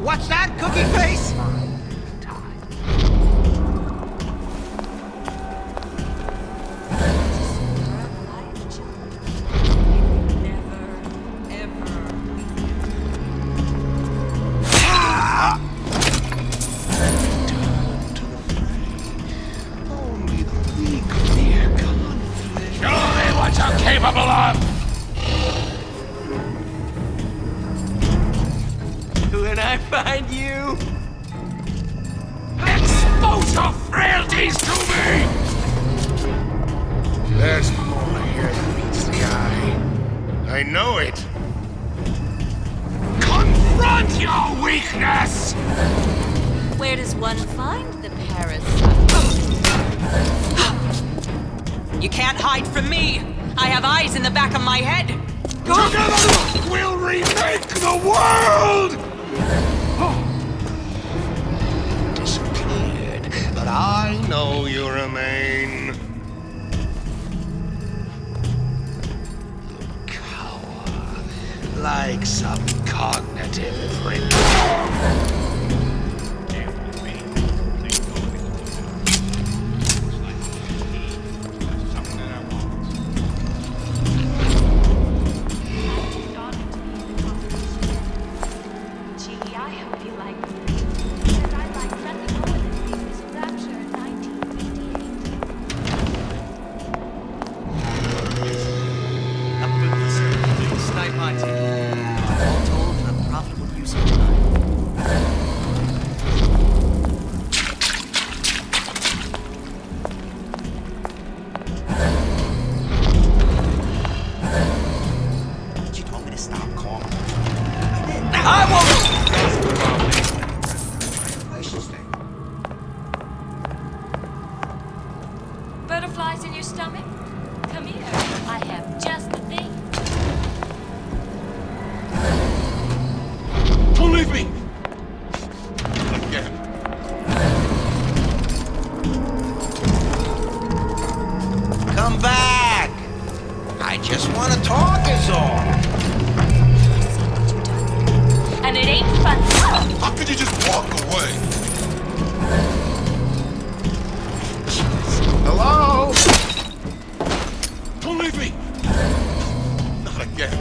What's that, Cookie Face? Show me what you're capable of! When I find you... Expose your frailties to me! There's more here than meets the eye. I know it. Confront your weakness! Where does one find the parasite? You can't hide from me! I have eyes in the back of my head! Together we'll remake the world! Disappeared, but I know you remain. You cower like some cognitive prick. Butterflies in your stomach? Come here. I have just the thing. Don't leave me! Again. Come back! I just want to talk is all. And it ain't fun. How could you just walk away? Get him.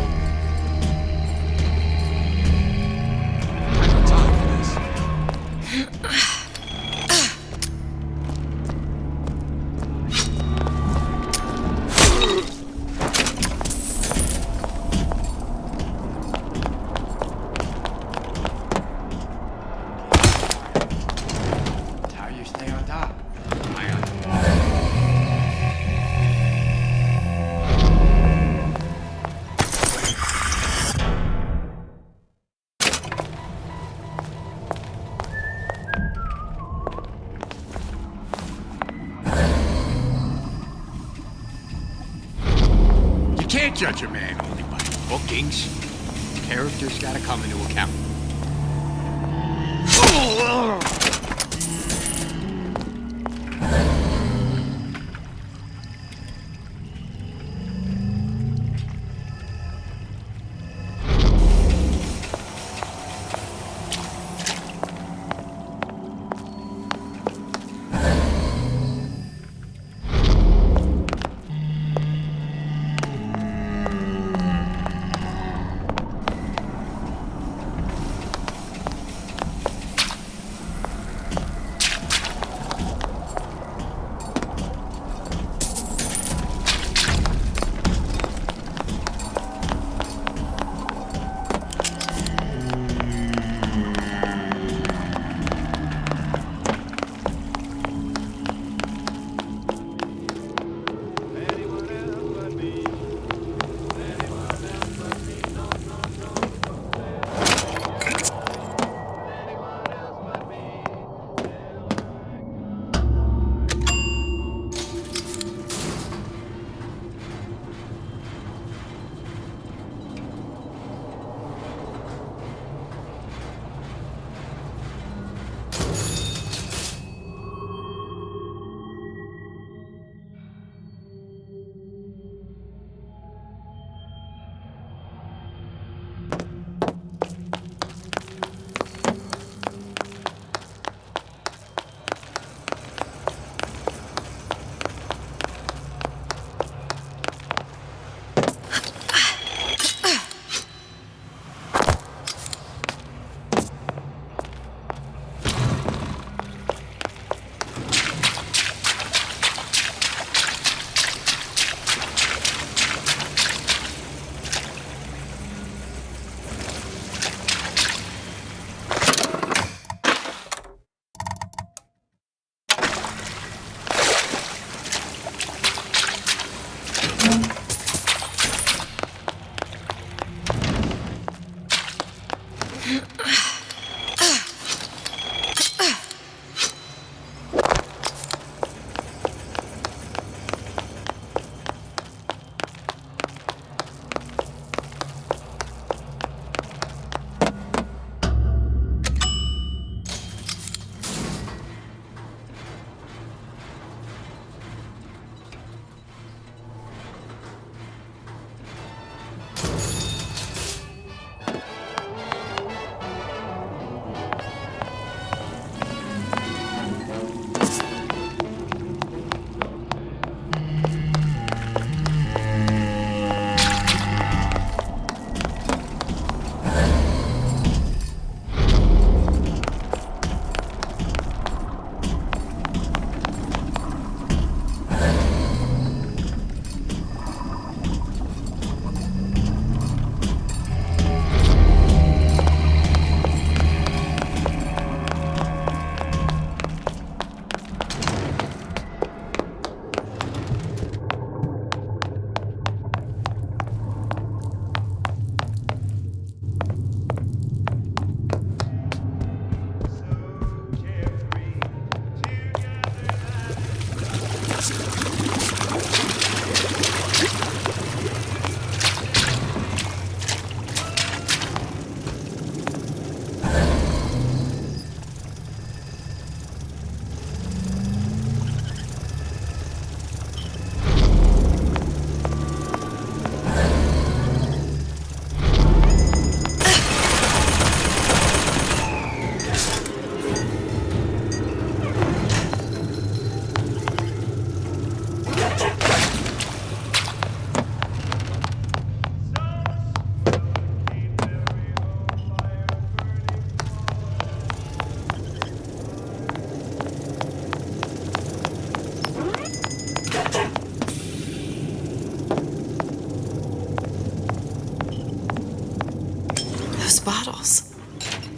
I got time for this. That's how you stay on top. I got You can't judge a man only by bookings. Characters gotta come into account.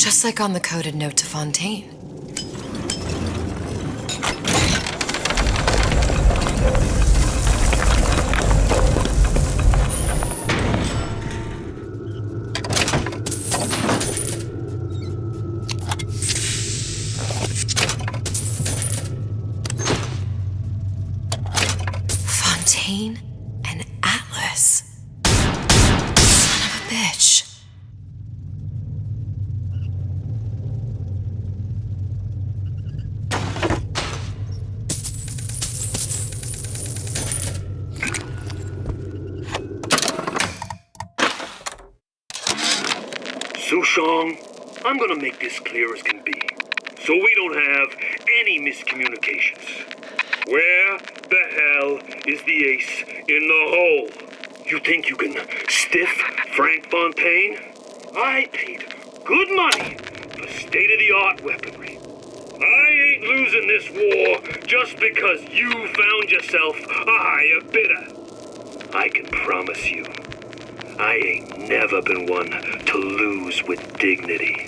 Just like on the coded note to Fontaine. Fontaine and Atlas. Son of a bitch. Sushong, I'm gonna make this clear as can be, so we don't have any miscommunications. Where the hell is the ace in the hole? You think you can stiff Frank Fontaine? I paid good money for state-of-the-art weaponry. I ain't losing this war just because you found yourself a higher bidder. I can promise you, I ain't never been one to lose with dignity.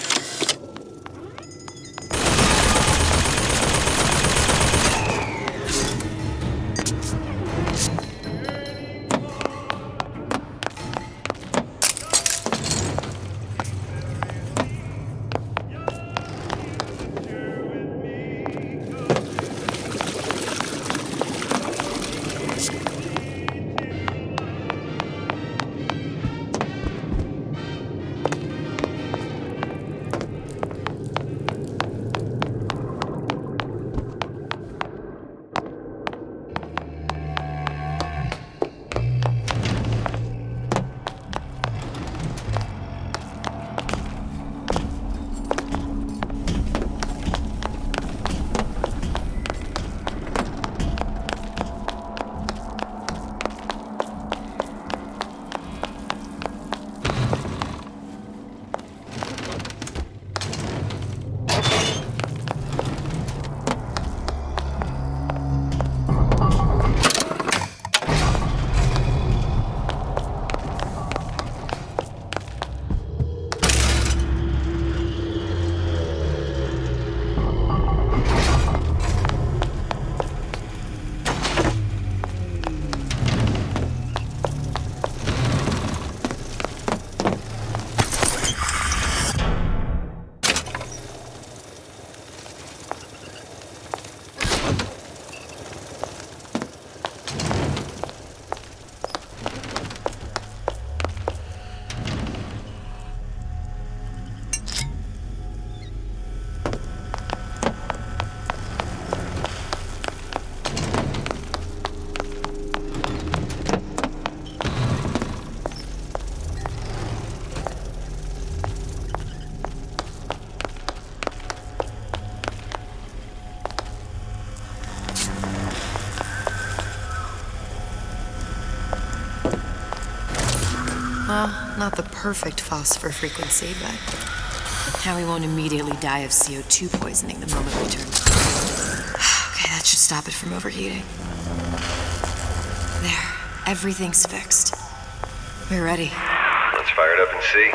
Well, not the perfect phosphor frequency, but now we won't immediately die of CO2 poisoning the moment we turn. Okay, that should stop it from overheating. There, everything's fixed. We're ready. Let's fire it up and see.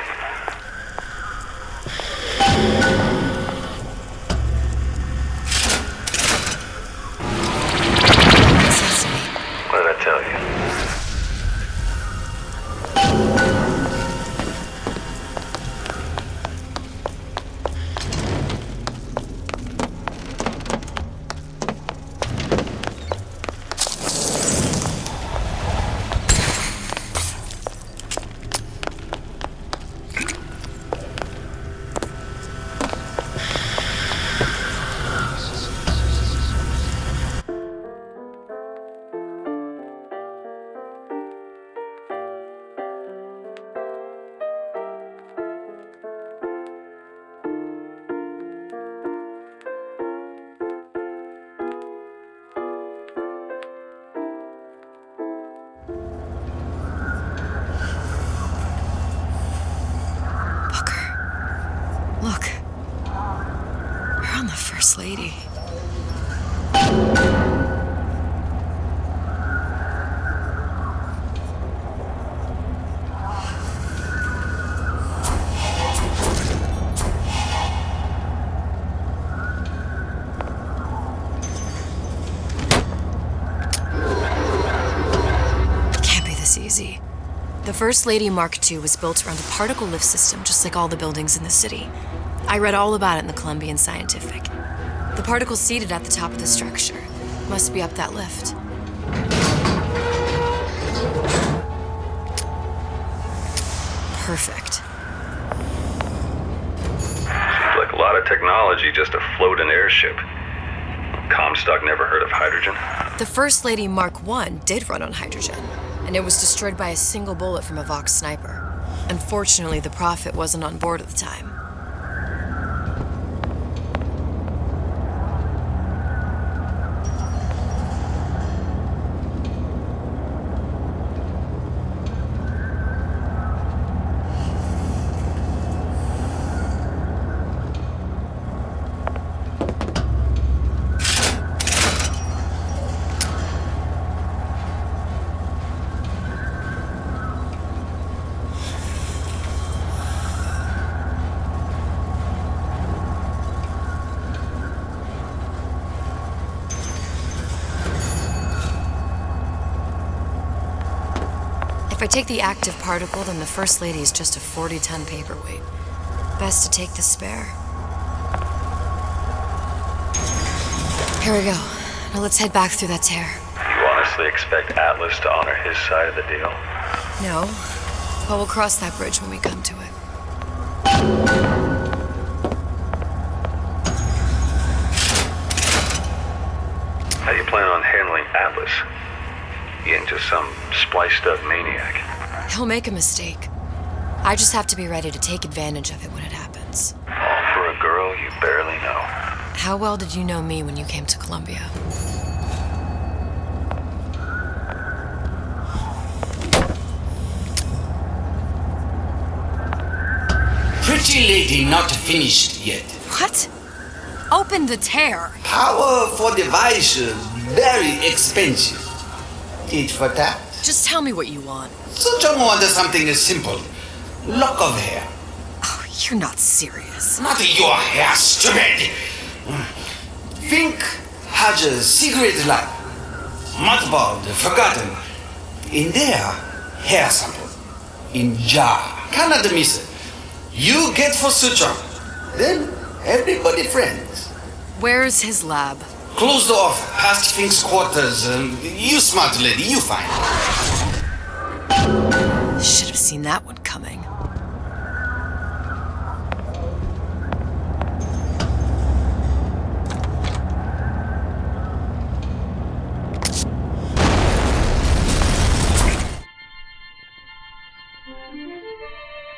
What did I tell you? Look. We're on the First Lady. First Lady Mark II was built around a particle lift system, just like all the buildings in the city. I read all about it in the Columbian Scientific. The particles seated at the top of the structure must be up that lift. Perfect. Seems like a lot of technology just to float an airship. Comstock never heard of hydrogen? The First Lady Mark I did run on hydrogen, and it was destroyed by a single bullet from a Vox sniper. Unfortunately, the Prophet wasn't on board at the time. If I take the active particle, then the First Lady is just a 40-ton paperweight. Best to take the spare. Here we go. Now let's head back through that tear. You honestly expect Atlas to honor his side of the deal? No, but we'll cross that bridge when we come to it. How do you plan on handling Atlas? He ain't just some spliced-up maniac. He'll make a mistake. I just have to be ready to take advantage of it when it happens. All for a girl you barely know. How well did you know me when you came to Columbia? Pretty lady not finished yet. What? Open the tear. Power for device, very expensive. Tit for tat. Just tell me what you want. Suchong wants something simple. Lock of hair. Oh, you're not serious. Not your hair, stupid. Fink has a secret lab. Mothballed, forgotten. In there, hair sample. In jar. Cannot miss it. You get for Suchong. Then everybody friends. Where's his lab? Closed off, past Fink's quarters. You smart lady, you find. Should have seen that one coming.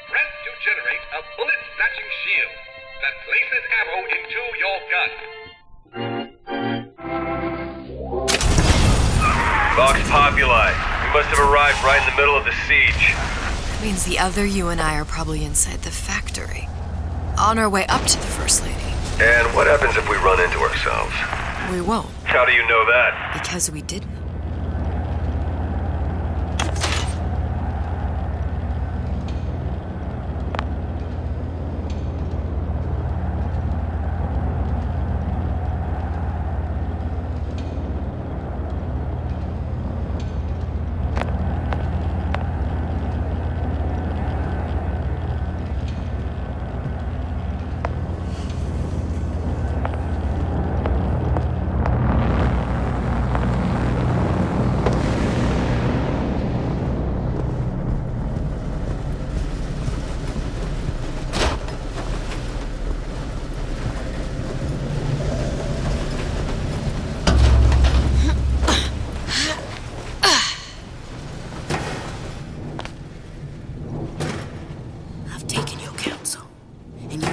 Press to generate a bullet-snatching shield that places ammo into your gun. Vox Populi. We must have arrived right in the middle of the siege. That means the other you and I are probably inside the factory. On our way up to the First Lady. And what happens if we run into ourselves? We won't. How do you know that? Because we didn't.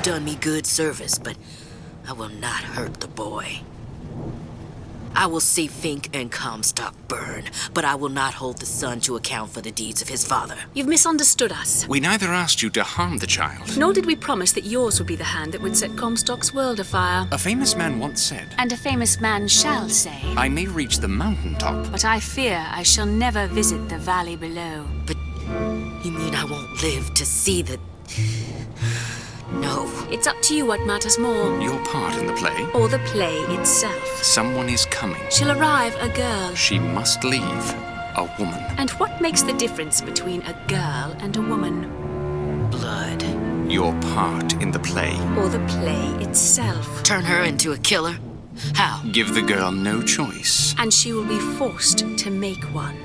Done me good service, but I will not hurt the boy. I will see Fink and Comstock burn, but I will not hold the son to account for the deeds of his father. You've misunderstood us. We neither asked you to harm the child. Nor did we promise that yours would be the hand that would set Comstock's world afire. A famous man once said, And a famous man shall say, I may reach the mountaintop, but I fear I shall never visit the valley below. But you mean I won't live to see the... No. It's up to you what matters more. Your part in the play? Or the play itself. Someone is coming. She'll arrive, a girl. She must leave. a woman. And what makes the difference between a girl and a woman? Blood. Your part in the play. Or the play itself. Turn her into a killer? How? Give the girl no choice. And she will be forced to make one.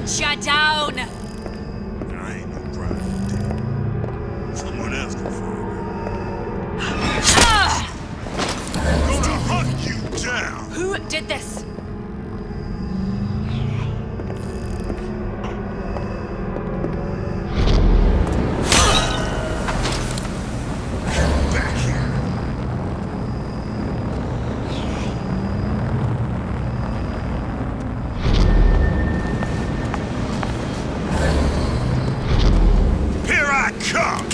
Shut down! I ain't no private dick. Someone else can find her. Gonna hunt you down! Who did this? Back here. Here I come!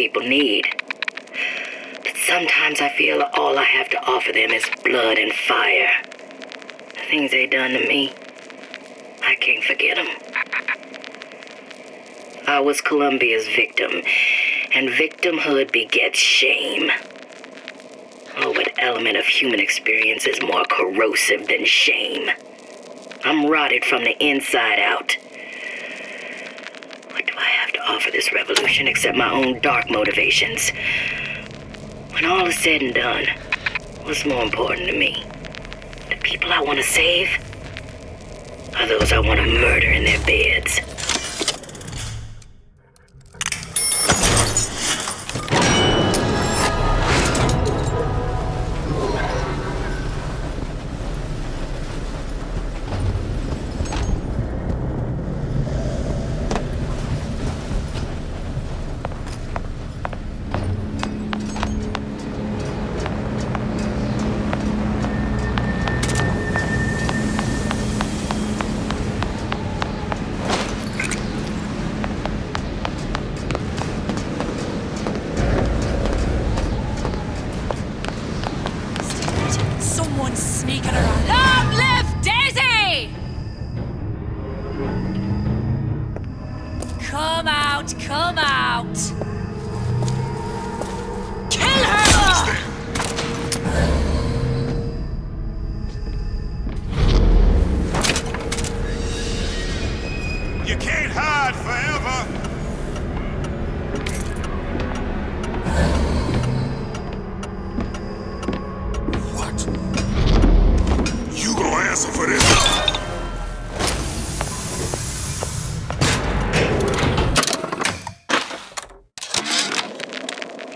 people need. But sometimes I feel all I have to offer them is blood and fire. The things they done to me, I can't forget them. I was Columbia's victim, and victimhood begets shame. Oh, what element of human experience is more corrosive than shame? I'm rotted from the inside out. What do I have to offer this revolution except my own dark motivations? When all is said and done, what's more important to me? The people I want to save? Or those I want to murder in their beds? Sneaking around. Long live Daisy! Come out, come out! Kill her! You can't hide forever. Answer for this.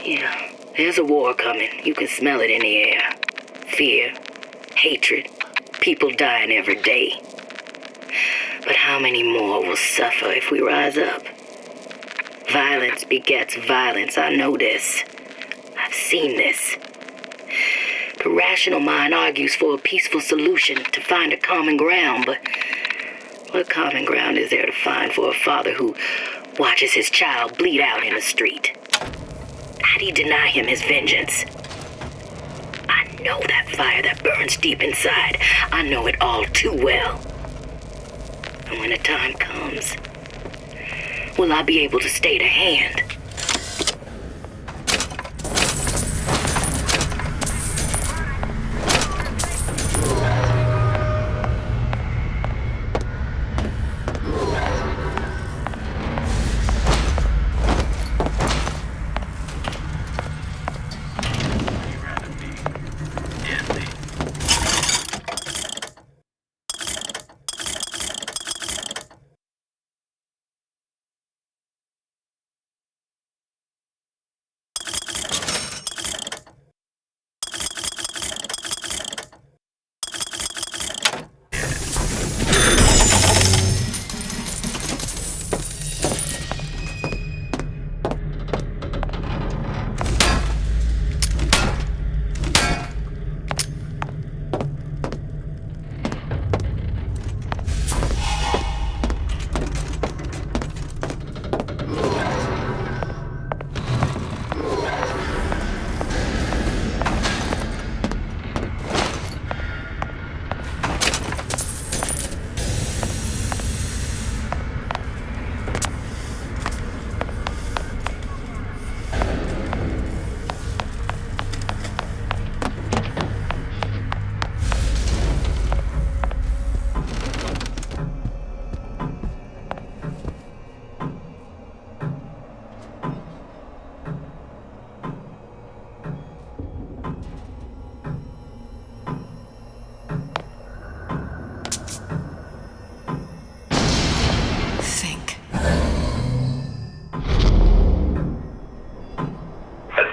Yeah, there's a war coming. You can smell it in the air. Fear, hatred, people dying every day. But how many more will suffer if we rise up? Violence begets violence, I know this. I've seen this. The rational mind argues for a peaceful solution to find a common ground, but what common ground is there to find for a father who watches his child bleed out in the street? How do you deny him his vengeance? I know that fire that burns deep inside. I know it all too well. And when the time comes, will I be able to stay the hand?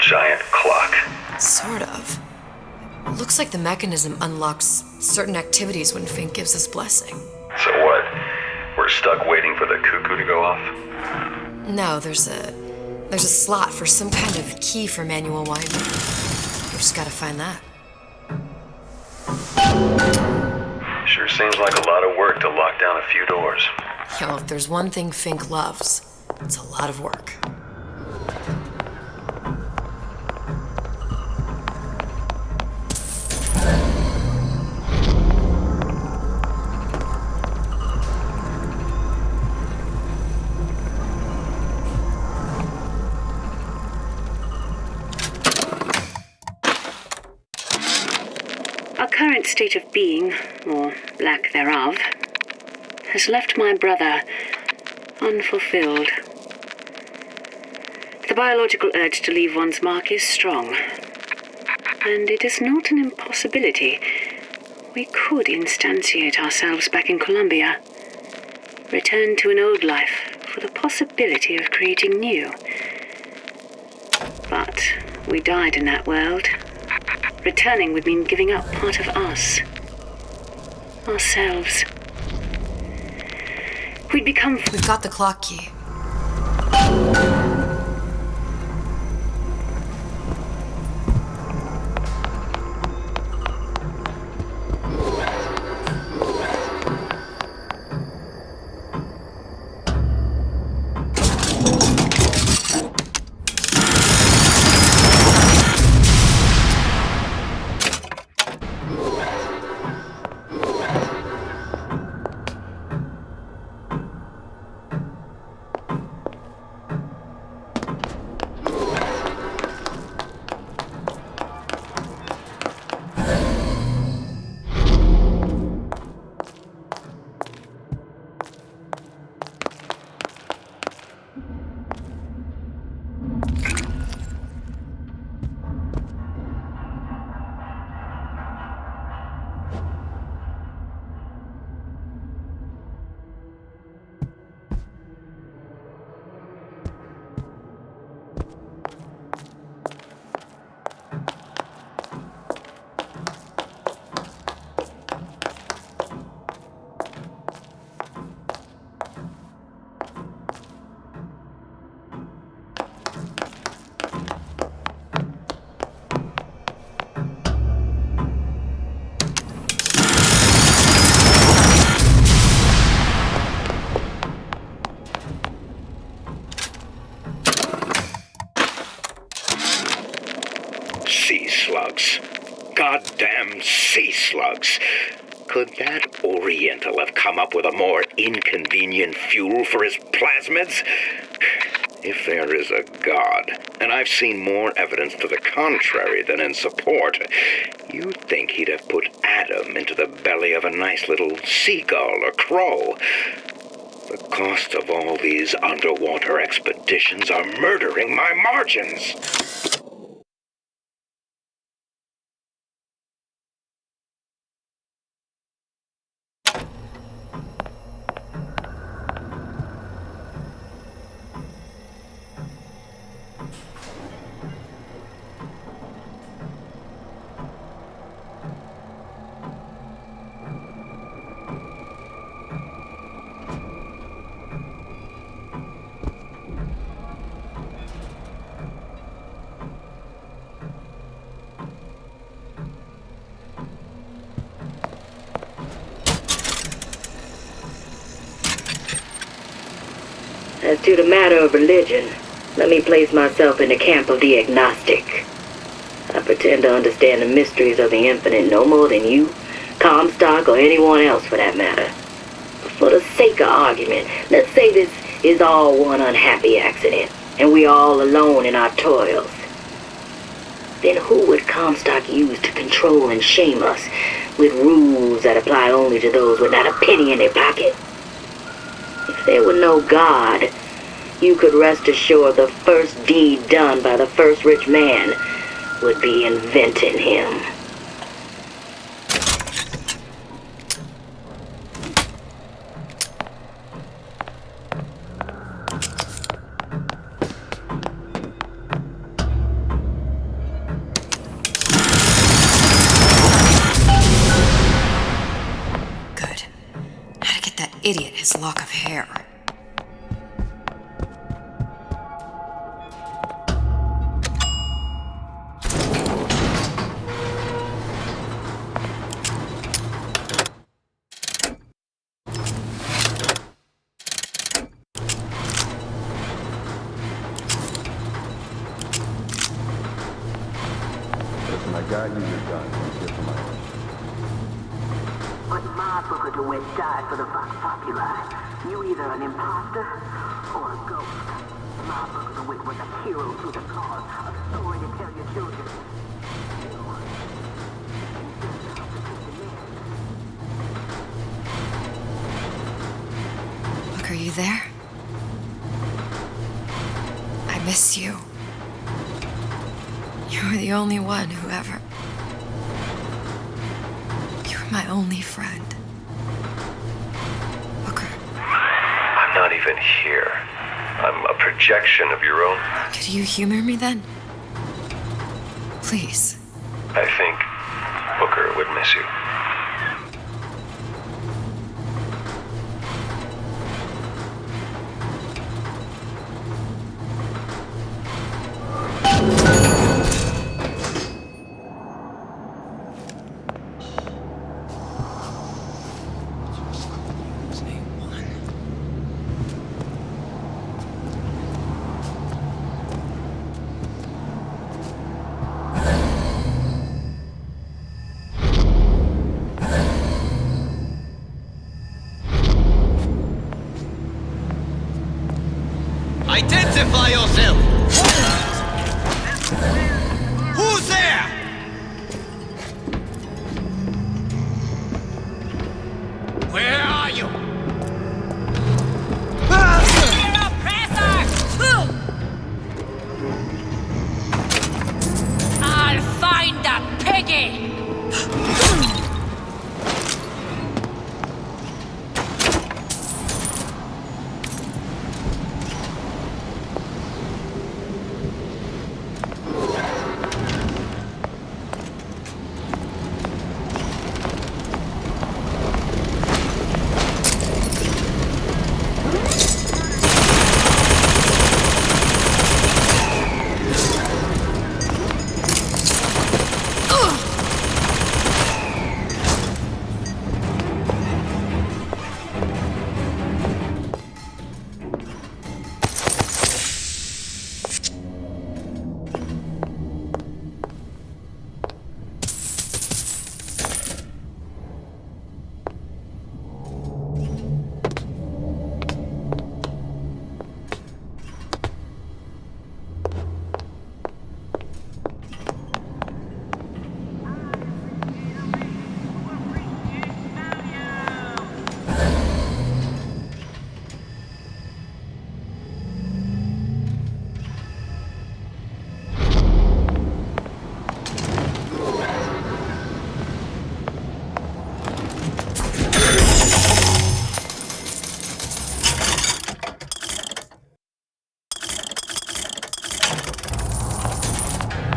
Giant clock. Sort of. Looks like the mechanism unlocks certain activities when Fink gives his blessing. So what? We're stuck waiting for the cuckoo to go off? No, there's a slot for some kind of key for manual winding. We just gotta find that. Sure seems like a lot of work to lock down a few doors. Yo, if there's one thing Fink loves, it's a lot of work. Our current state of being, or lack thereof, has left my brother unfulfilled. The biological urge to leave one's mark is strong, and it is not an impossibility. We could instantiate ourselves back in Columbia, return to an old life for the possibility of creating new. But we died in that world. Returning would mean giving up part of us. Ourselves. We'd become... We've got the clock key. Sea slugs. Goddamn sea slugs. Could that Oriental have come up with a more inconvenient fuel for his plasmids? If there is a God, and I've seen more evidence to the contrary than in support, you'd think he'd have put Adam into the belly of a nice little seagull or crow. The cost of all these underwater expeditions are murdering my margins. As to the matter of religion, let me place myself in the camp of the agnostic. I pretend to understand the mysteries of the infinite no more than you, Comstock, or anyone else for that matter. For the sake of argument, let's say this is all one unhappy accident, and we are all alone in our toils. Then who would Comstock use to control and shame us with rules that apply only to those with not a penny in their pocket? If there were no God, you could rest assured the first deed done by the first rich man would be inventing him. Good. How to get that idiot his lock of hair. Listen, I got you your gun. I'm here for my own. But my Booker DeWitt died for the Vox Populi. You either an imposter or a ghost. My Booker DeWitt was a hero to the cause, a story to tell your children. you there? I miss you. You were the only one who ever... You were my only friend. Booker. I'm not even here. I'm a projection of your own. Could you humor me then? Please. I think Booker would miss you. Identify yourself! Who's there? Where are you? You're oppressor! I'll find that piggy!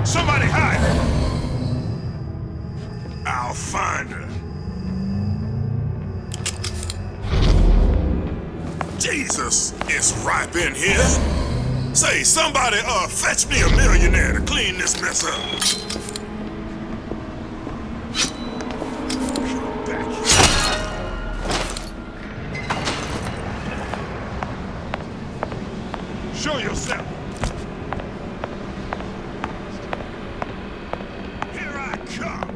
Somebody hide! I'll find her. Jesus, it's ripe in here. Say, somebody, fetch me a millionaire to clean this mess up. Show yourself. Here I come.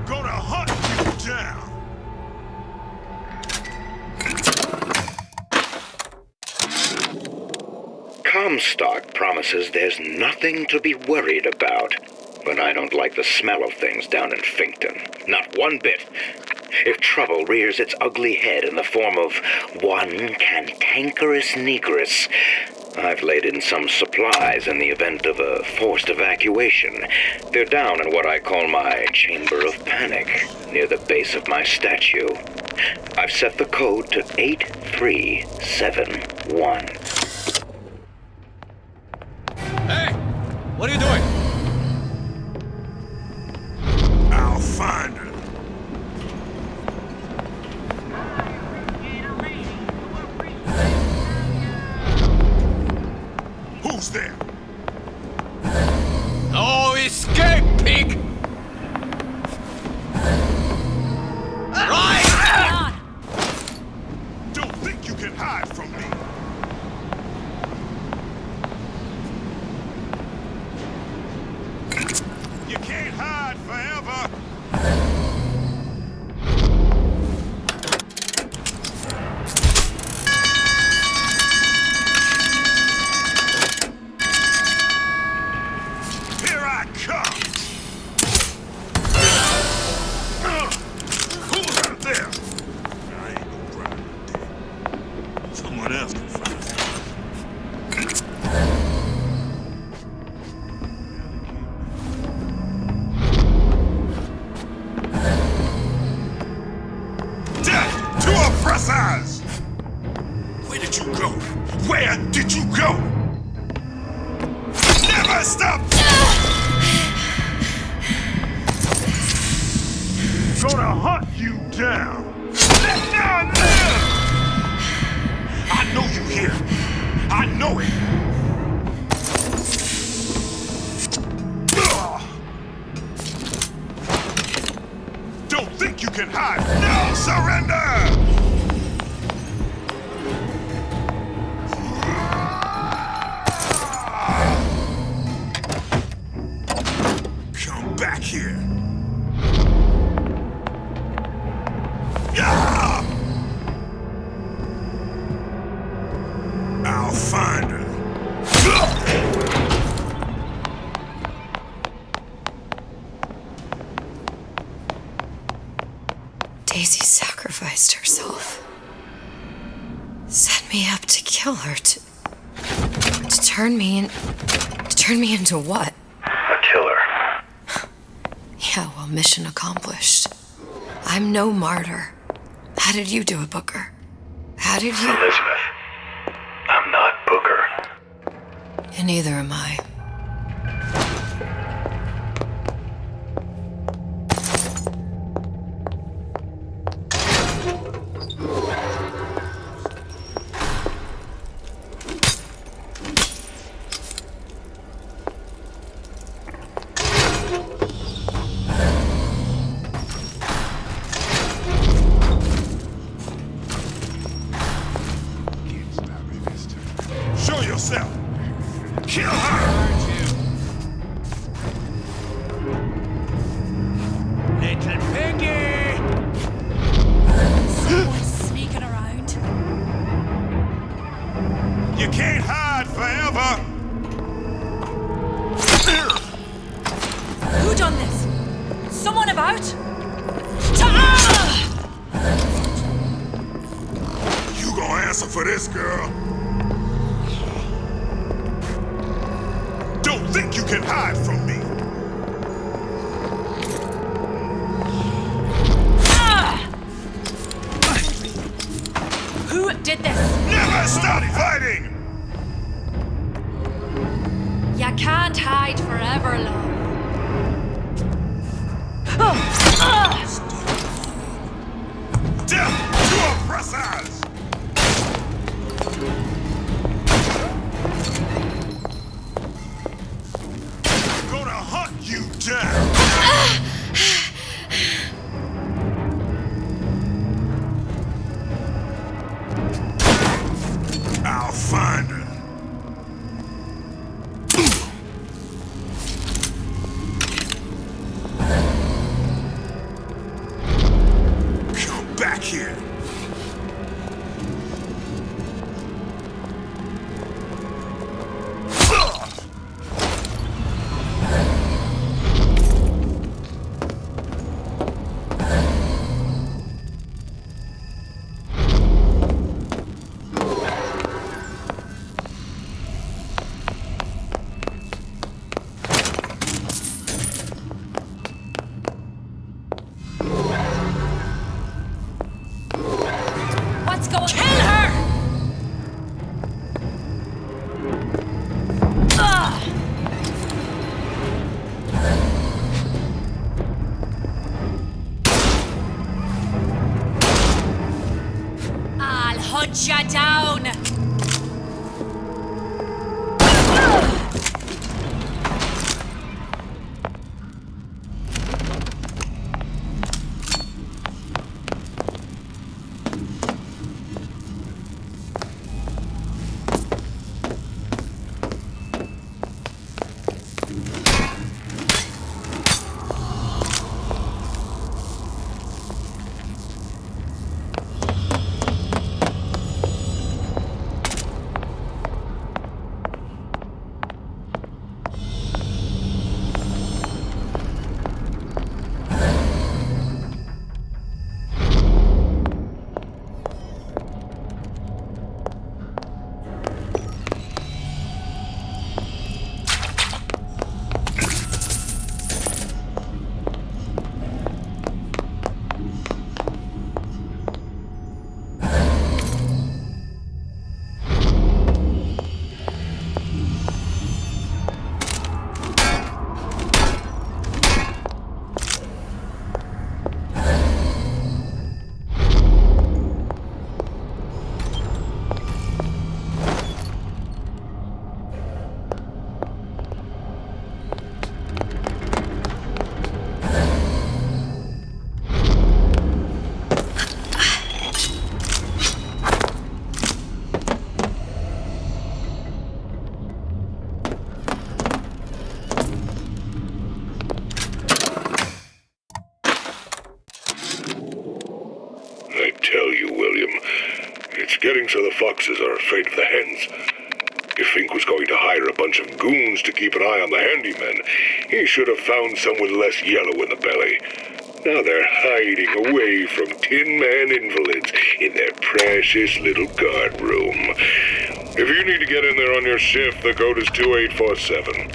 Gonna hunt you down. Comstock promises there's nothing to be worried about, but I don't like the smell of things down in Finkton. Not one bit. If trouble rears its ugly head in the form of one cantankerous negress, I've laid in some supplies in the event of a forced evacuation. They're down in what I call my chamber of panic, near the base of my statue. I've set the code to 8371. Hey! What are you doing? I'll find her. Who's there? No escape, pig! Right! Don't think you can hide from me. Gonna hunt you down. I know you here. I know it. Don't think you can hide. No, surrender! Come back here. I'll find her. Daisy sacrificed herself. Set me up to kill her, to turn me into what? A killer. Yeah, well, mission accomplished. I'm no martyr. How did you do it, Booker? How did you... Elizabeth, I'm not Booker. And neither am I. Show yourself. Kill her. Little piggy! Someone's sneaking around. You can't hide forever. Who done this? Someone about? You gonna answer for this, girl. Don't think you can hide from me. Who did this? Never stop fighting! You can't hide forever, love. Death to oppressors! Gonna hunt you down! I'll find her. Come back here. What's going on? Kill her! I'll hunt you down! Getting to the foxes are afraid of the hens. If Fink was going to hire a bunch of goons to keep an eye on the handymen, he should have found some with less yellow in the belly. Now they're hiding away from Tin Man invalids in their precious little guard room. If you need to get in there on your shift, the code is 2847.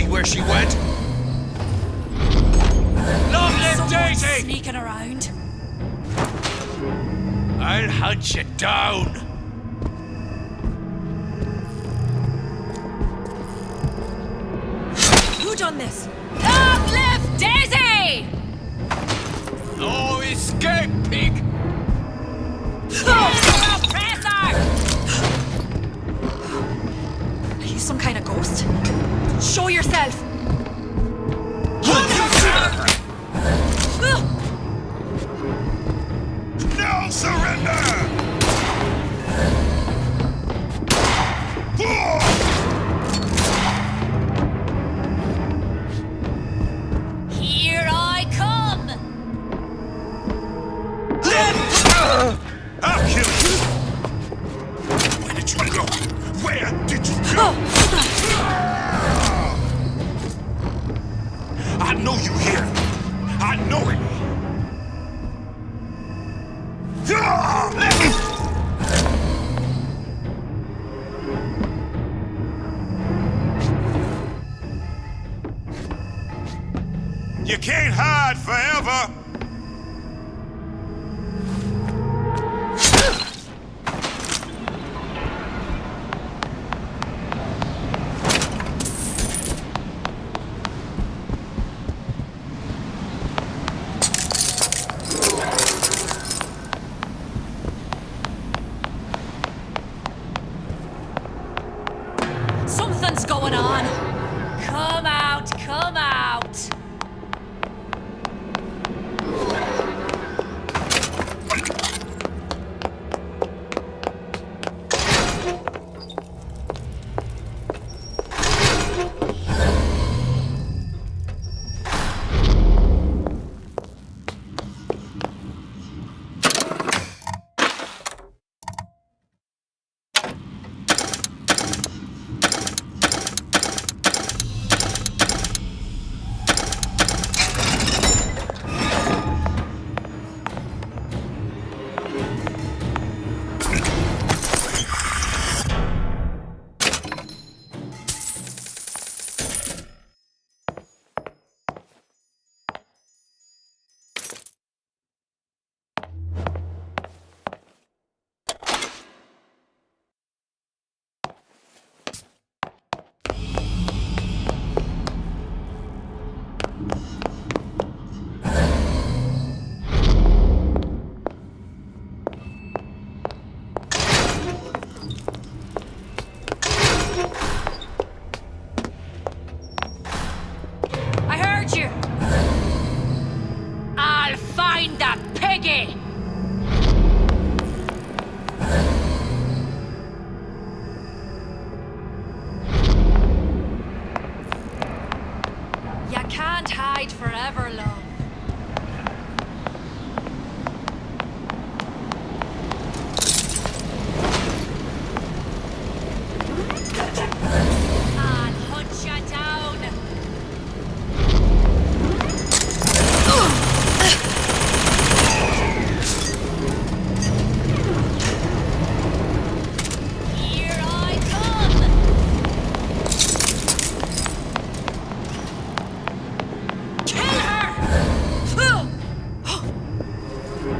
Where she went? Long live Daisy! Sneaking around. I'll hunt you down. Who done this? Long live Daisy! No escape, pig! Oppressor! Are you some kind of ghost? Show yourself! No surrender! Here I come! I'll kill you! Where did you go? Where did you go? I know you here. I know it. You can't hide forever. Something's going on. Come out, come out. ever love. I'll hunt you down. Here I come. Kill her!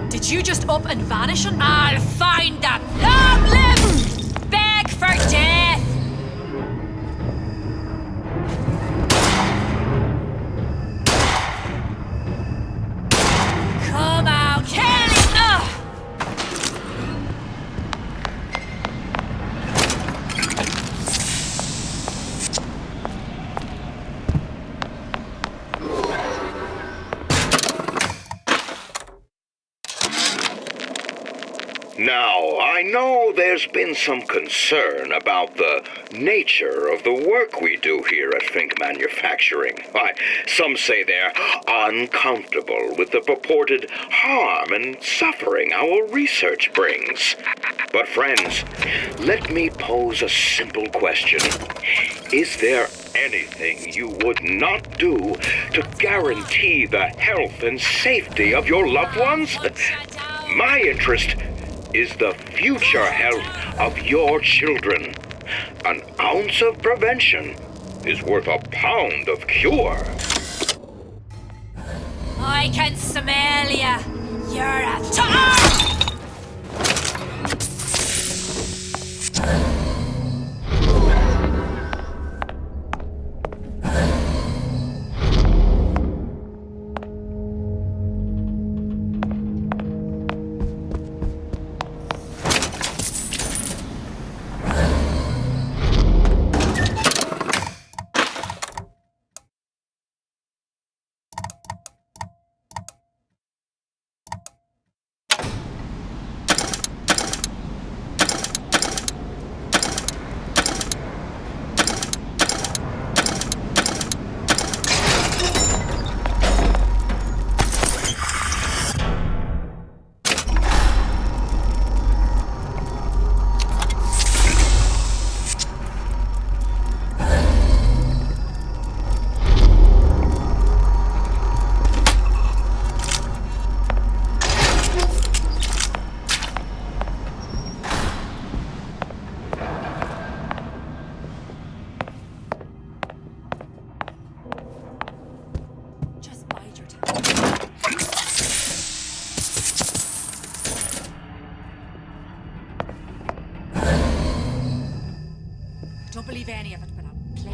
Did you just up and vanish on me? I'll find them. Long live! Beg for death! Come out, kill it! Now, I know there's been some concern about the nature of the work we do here at Fink Manufacturing. Why, some say they're uncomfortable with the purported harm and suffering our research brings. But friends, let me pose a simple question. Is there anything you would not do to guarantee the health and safety of your loved ones? My interest is the future health of your children. An ounce of prevention is worth a pound of cure. I can smell ya. You're a tar! Don't believe any of it, but I'll play.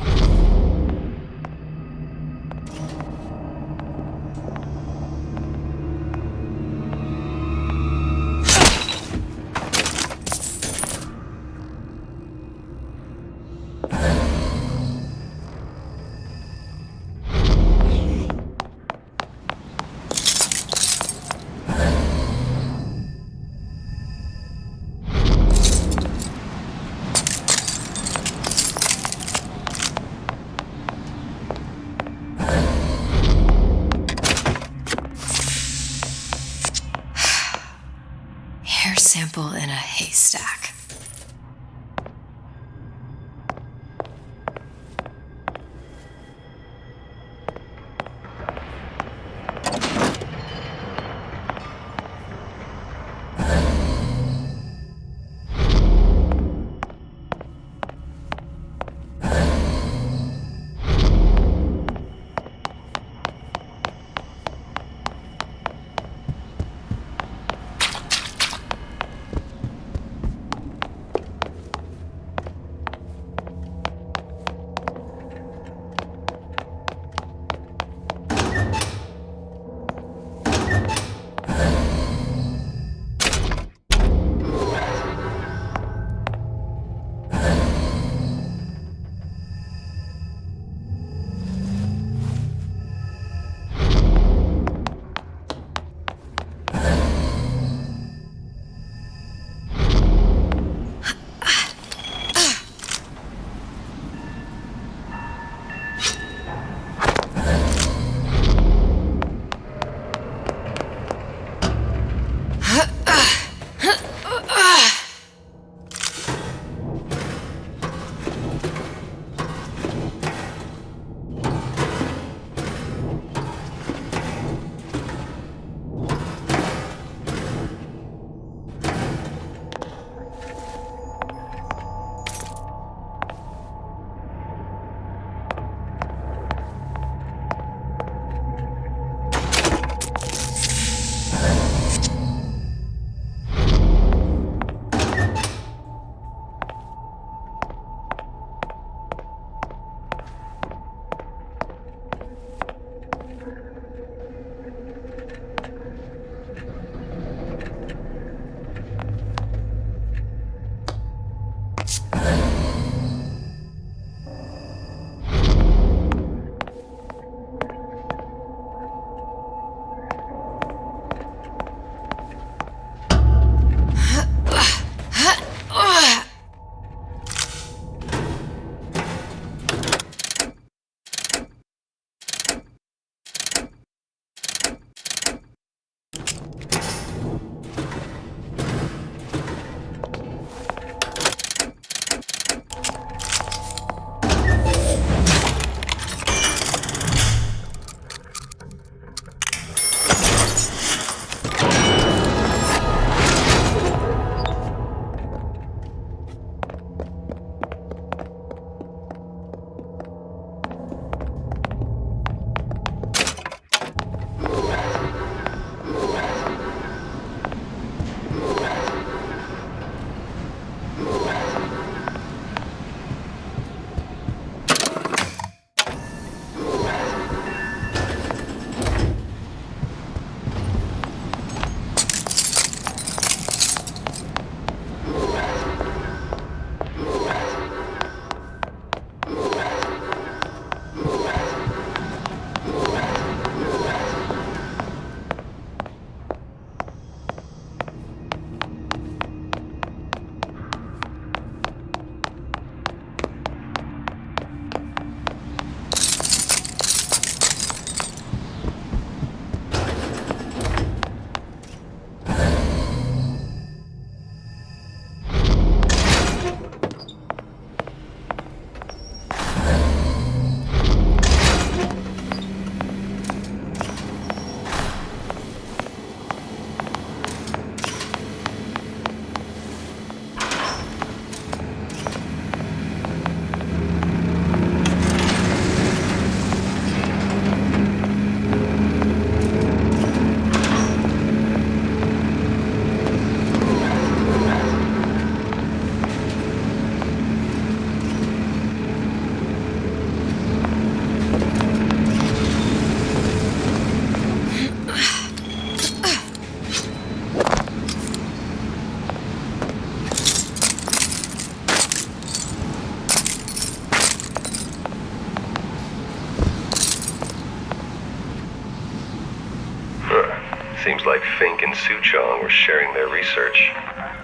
Seems like Fink and Suchong were sharing their research.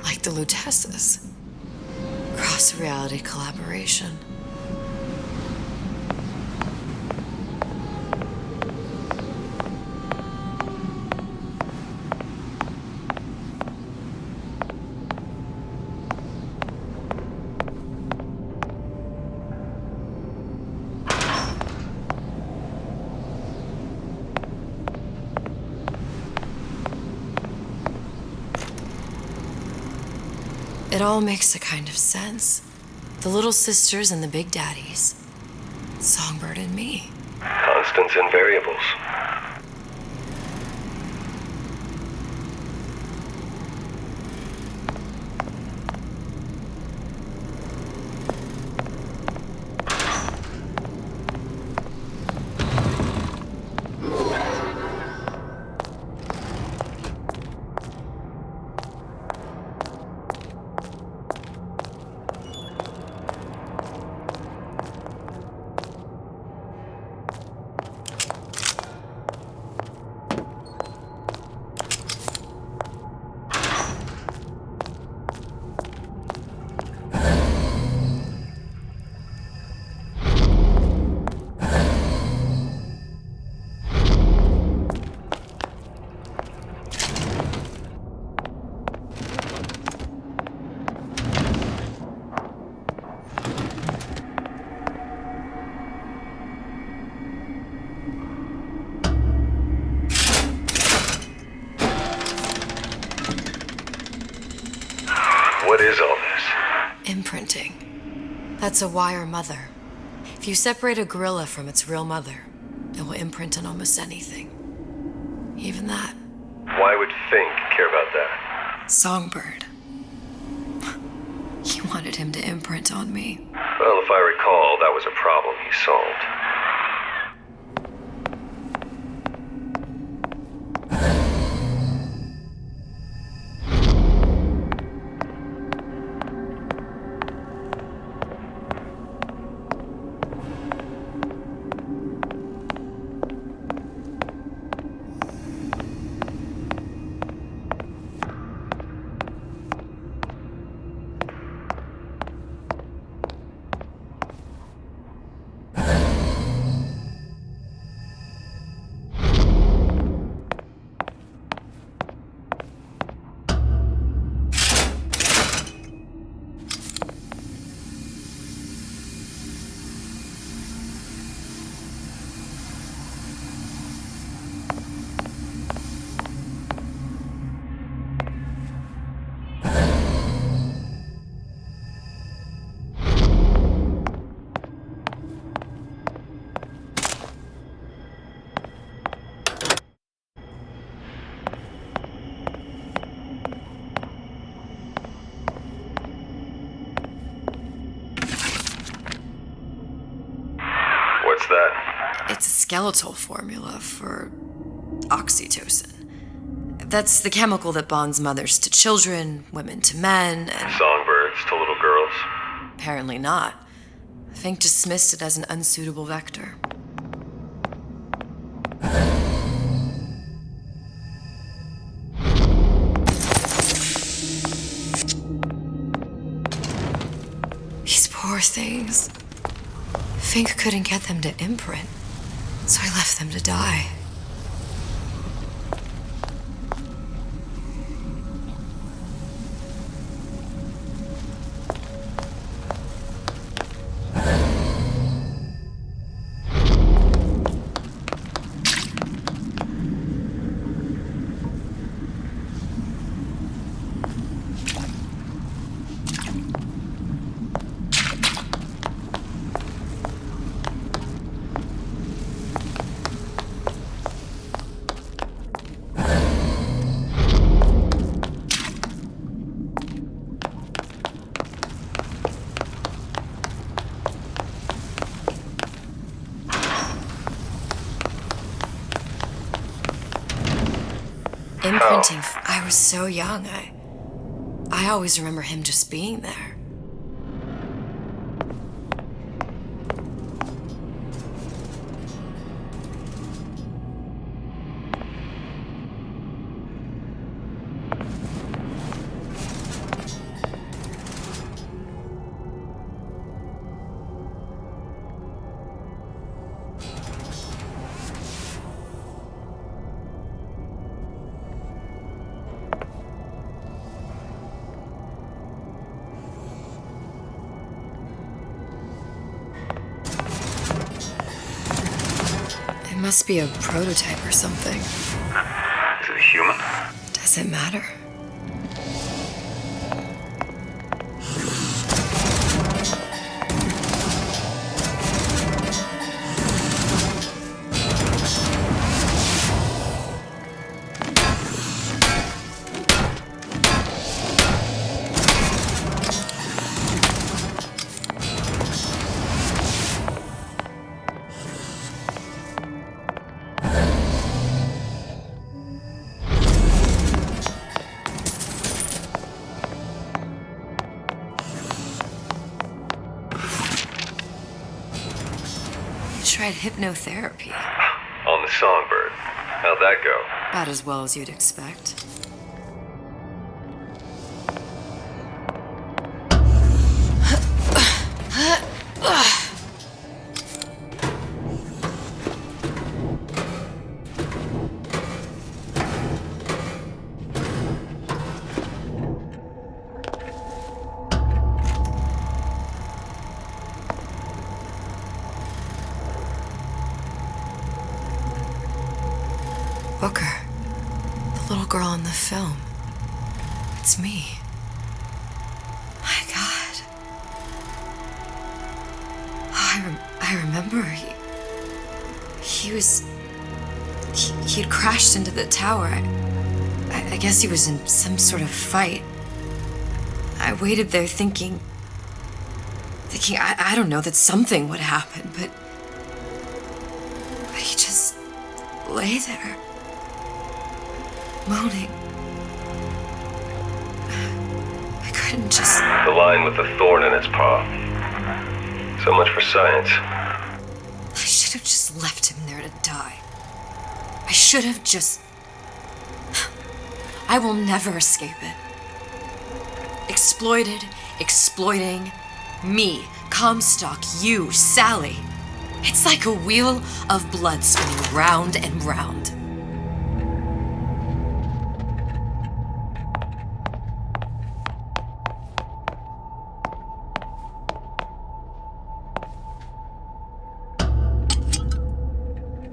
Like the Lutesses. Cross-reality collaboration. It all makes a kind of sense. The little sisters and the big daddies. Songbird and me. Constants and variables. What is all this? Imprinting. That's a wire mother. If you separate a gorilla from its real mother, it will imprint on almost anything. Even that. Why would Fink care about that? Songbird. He wanted him to imprint on me. Well, if I recall, that was a problem he solved. What's that? It's a skeletal formula for oxytocin. That's the chemical that bonds mothers to children, women to men, and... Songbirds to little girls? Apparently not. Fink dismissed it as an unsuitable vector. These poor things. Fink couldn't get them to imprint, so I left them to die. Imprinting. I was so young. I always remember him just being there. Must be a prototype or something. Is it a human? Does it matter? Tried hypnotherapy. On the Songbird. How'd that go? About as well as you'd expect. Booker, the little girl in the film. It's me. My God. Oh, I remember. He'd crashed into the tower. I guess he was in some sort of fight. I waited there thinking I don't know, that something would happen, but he just lay there. Moaning. I couldn't just... The line with the thorn in its paw. So much for science. I should have just left him there to die. I should have just... I will never escape it. Exploited, exploiting, me, Comstock, you, Sally. It's like a wheel of blood spinning round and round.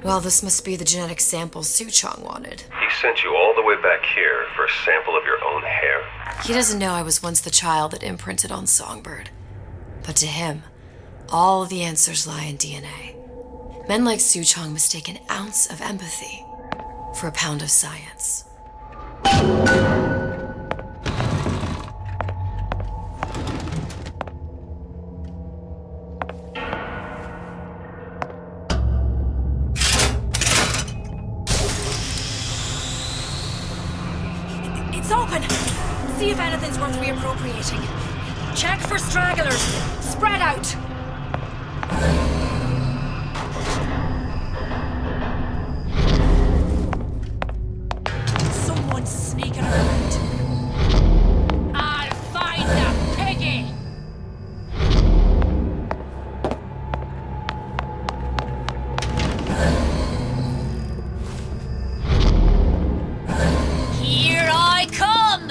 Well, this must be the genetic sample Suchong wanted. He sent you all the way back here for a sample of your own hair? He doesn't know I was once the child that imprinted on Songbird. But to him, all of the answers lie in DNA. Men like Suchong mistake an ounce of empathy for a pound of science. It's open! See if anything's worth reappropriating. Check for stragglers. Spread out! Someone's sneaking around. I'll find the piggy! Here I come!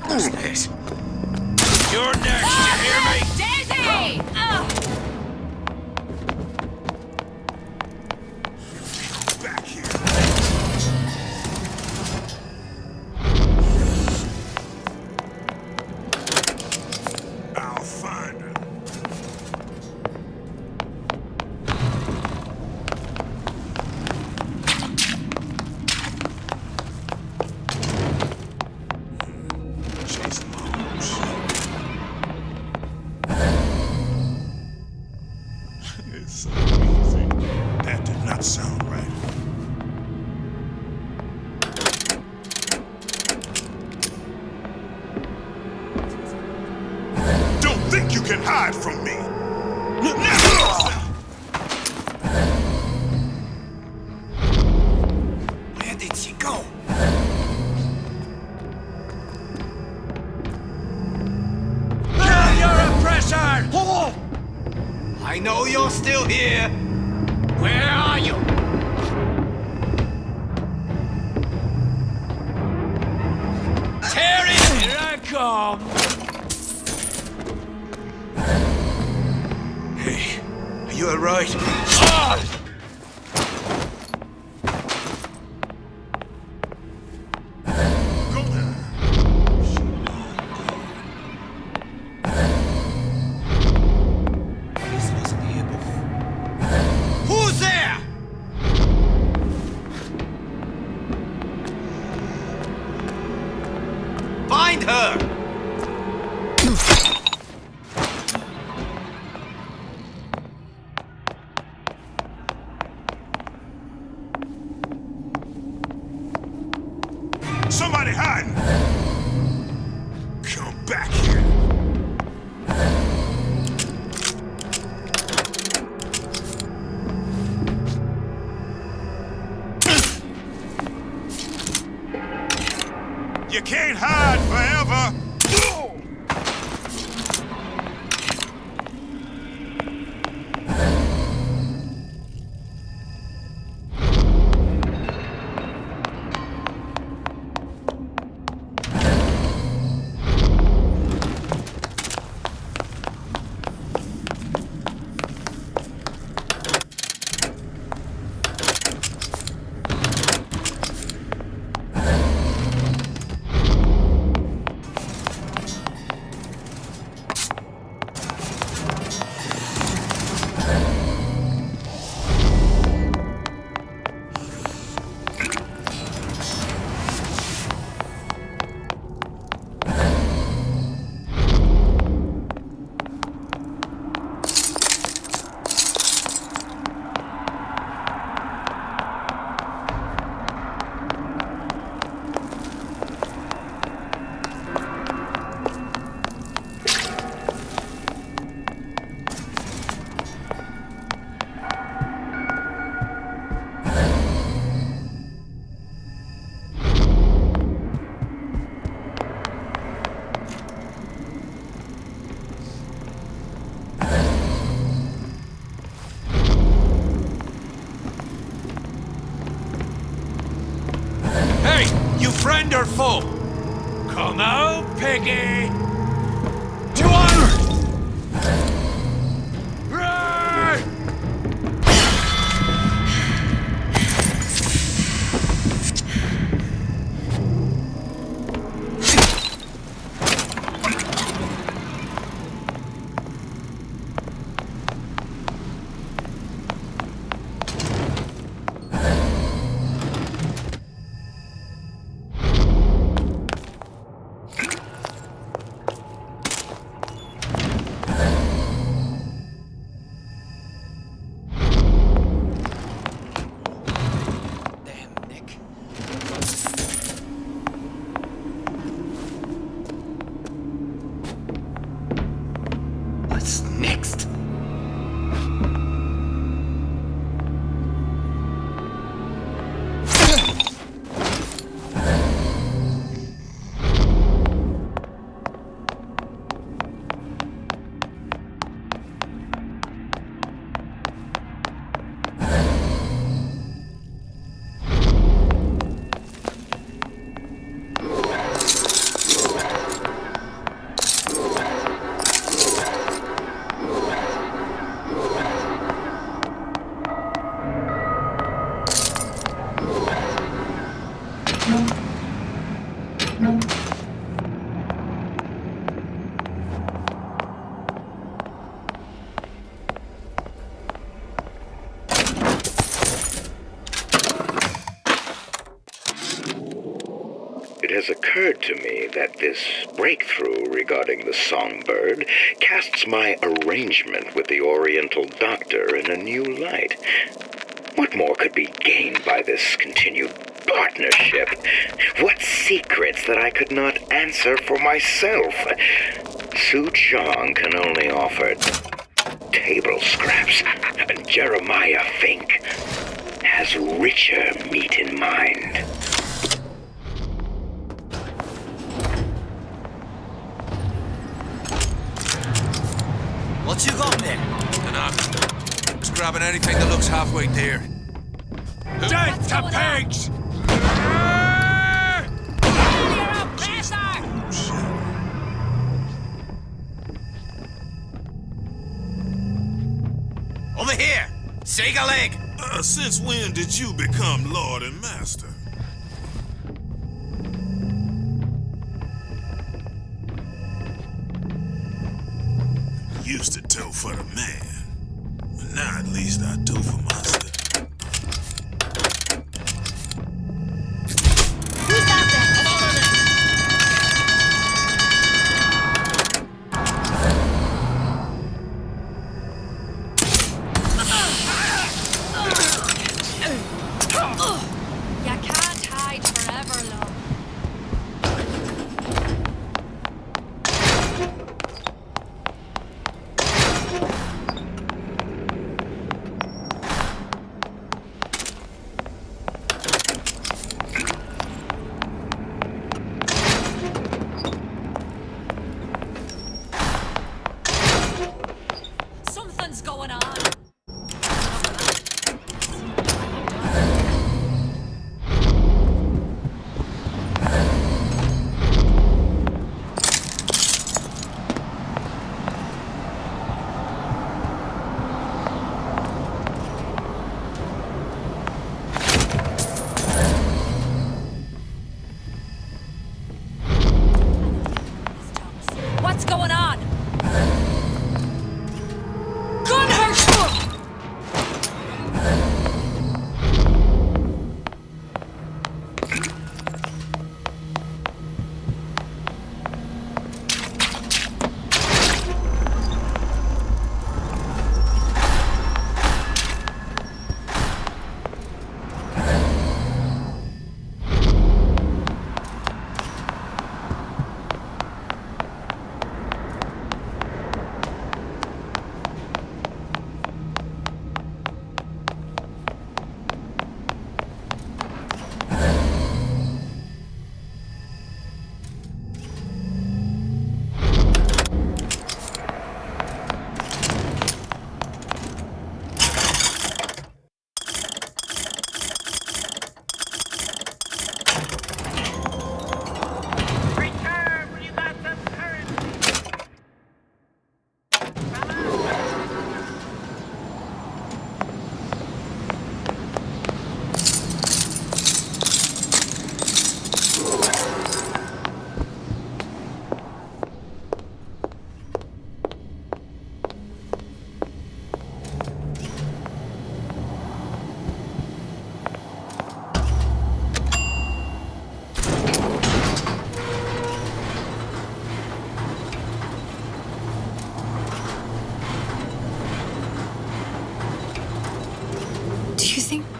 Who's this? You're next, you hear me? Daisy! Back here. I'll find her. It's so easy. That did not sound right. Don't think you can hide from me. Where did she go? you're still here. Where are you? Terry! Here I come. Hey, are you alright? This wasn't here before. Who's there? Find her! Somebody hide! Come back here. You can't hide forever! Hey, you friend or foe? Come out, piggy! To honor! Right! What's next? It has occurred to me that this breakthrough regarding the songbird casts my arrangement with the Oriental Doctor in a new light. What more could be gained by this continued partnership? What secrets that I could not answer for myself? Su Chong can only offer table scraps, and Jeremiah Fink has richer meat in mind. What you got there? grabbing anything that looks halfway dear. Death to pigs! Over here! Shake a leg! Since when did you become Lord and Master? Used to tow for the man, but now at least I tow for myself. You can't hide forever, love. Something's going on. What's going on? Gun her!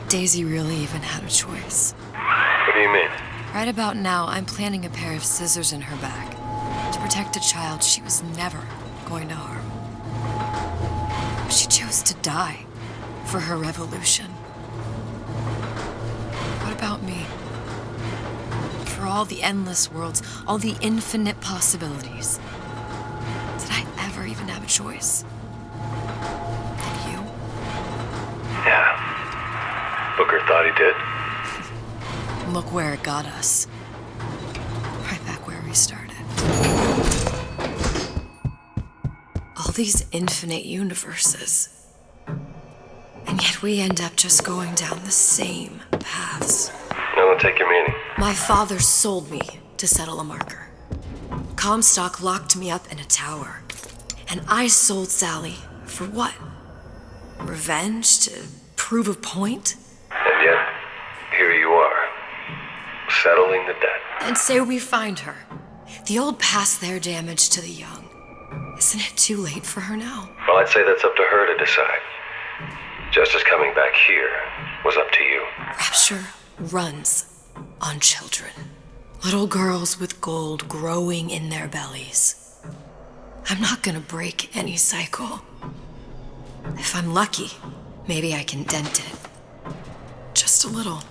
Daisy really even had a choice. What do you mean? Right about now, I'm planting a pair of scissors in her back to protect a child she was never going to harm. But she chose to die for her revolution. What about me? For all the endless worlds, all the infinite possibilities. Did I ever even have a choice? Did you? Yeah. Booker thought he did. Look where it got us. Right back where we started. All these infinite universes. And yet we end up just going down the same paths. No, don't take your meaning. My father sold me to settle a marker. Comstock locked me up in a tower. And I sold Sally for what? Revenge? To prove a point? And yet, here you are, settling the debt. And say we find her. The old past their damage to the young. Isn't it too late for her now? Well, I'd say that's up to her to decide. Justice coming back here was up to you. Rapture runs on children. Little girls with gold growing in their bellies. I'm not gonna break any cycle. If I'm lucky, maybe I can dent it. Just a little.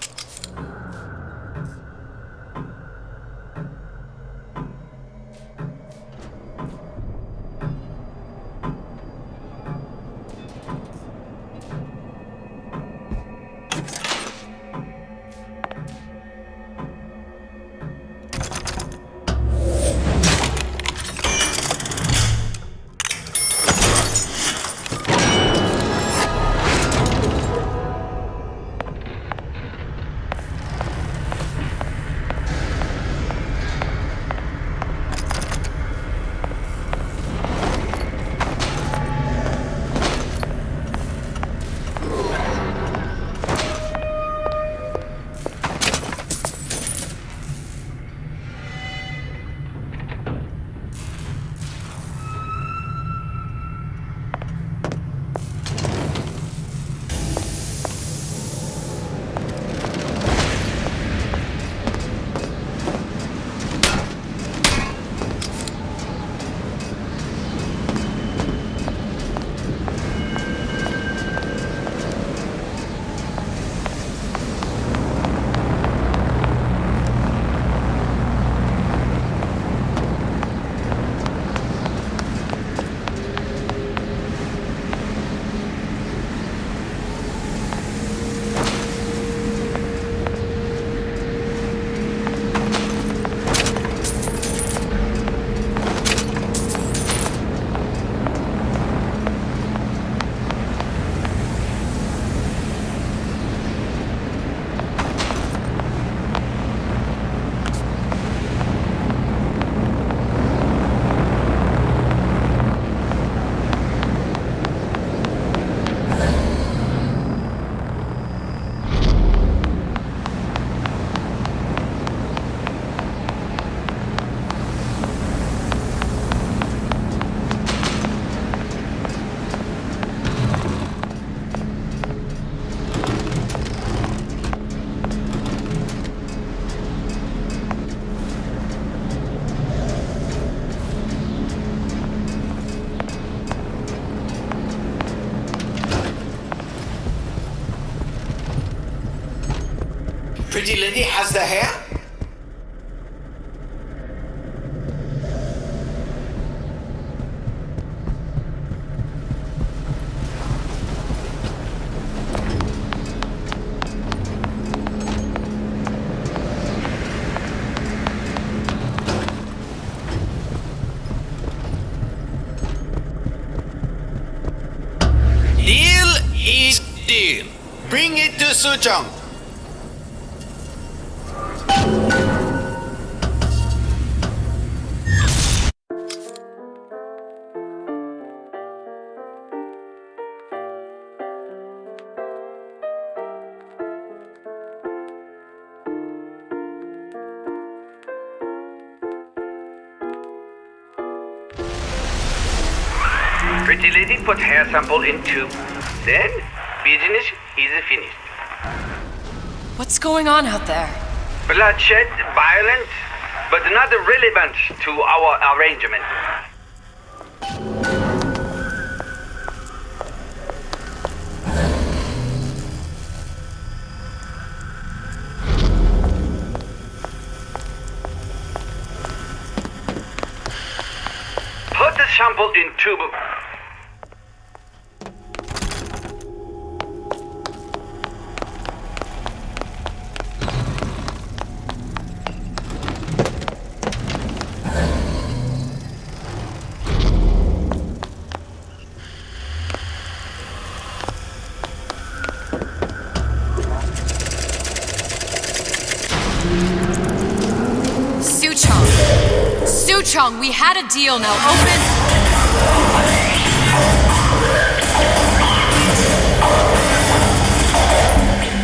Pretty lady has the hair? Deal is deal. Bring it to Suchong. Pretty lady put hair sample in tube. Then, business is finished. What's going on out there? Bloodshed, violence, but not relevant to our arrangement. Put the sample in tube. Suchong, we had a deal, now open...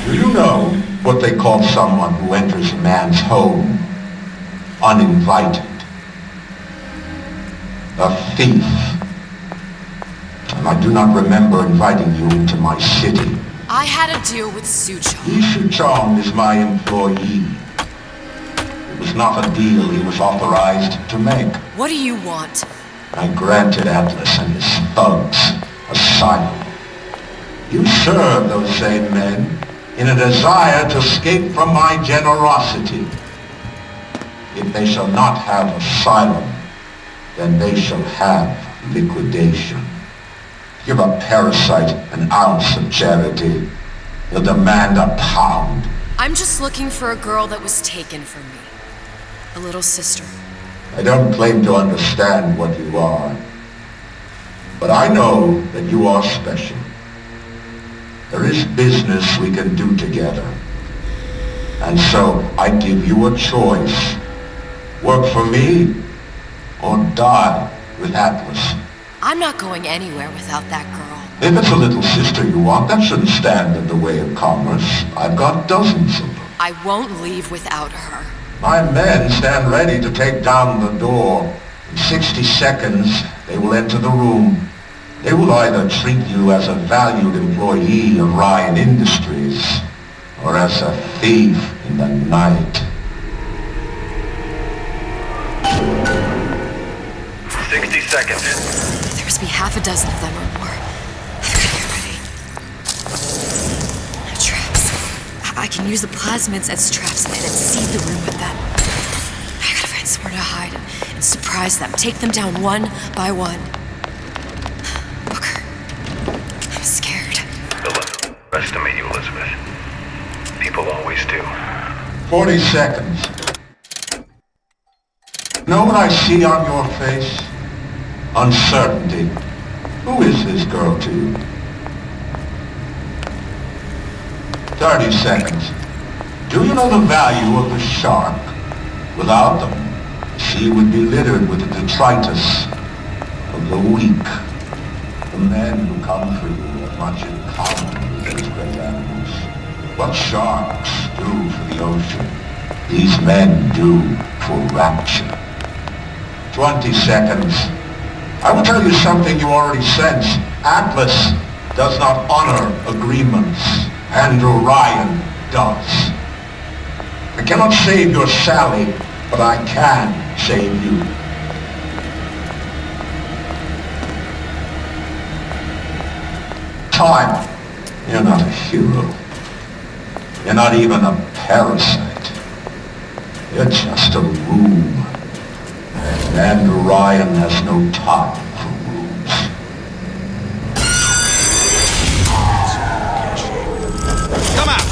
Do you know what they call someone who enters a man's home uninvited? A thief. And I do not remember inviting you into my city. I had a deal with Suchong. Suchong is my employee. It was not a deal he was authorized to make. What do you want? I granted Atlas and his thugs asylum. You serve those same men in a desire to escape from my generosity. If they shall not have asylum, then they shall have liquidation. Give a parasite an ounce of charity. He'll demand a pound. I'm just looking for a girl that was taken from me. A little sister. I don't claim to understand what you are, but I know that you are special. There is business we can do together. And so I give you a choice. Work for me or die with Atlas. I'm not going anywhere without that girl. If it's a little sister you want, that shouldn't stand in the way of commerce. I've got dozens of them. I won't leave without her. My men stand ready to take down the door. In 60 seconds, they will enter the room. They will either treat you as a valued employee of Ryan Industries, or as a thief in the night. 60 seconds. There must be half a dozen of them or more. I've got to get ready. Traps. I can use the plasmids as traps and seed the room with them. I gotta find somewhere to hide and surprise them. Take them down one by one. Booker. I'm scared. Nice to meet you, Elizabeth. People always do. 40 seconds. Know what I see on your face? Uncertainty. Who is this girl to you? 30 seconds. Do you know the value of the shark? Without them, the sea would be littered with the detritus of the weak. The men who come for you have much in common with those great animals. What sharks do for the ocean, these men do for rapture. 20 seconds. I will tell you something you already sense. Atlas does not honor agreements, and Orion does. I cannot save your Sally, but I can save you. Time. You're not a hero. You're not even a parasite. You're just a room. And Ryan has no time for rooms. Come out!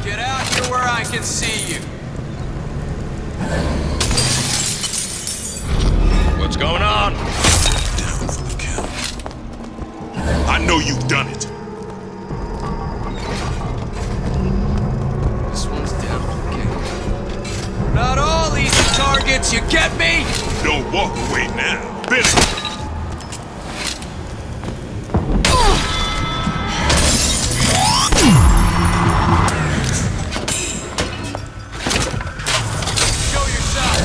Get out here where I can see you. What's going on? Down for the count. I know you've done it. This one's down. Okay. Not all easy targets, you get me? Don't walk away now. Finish. Show yourself.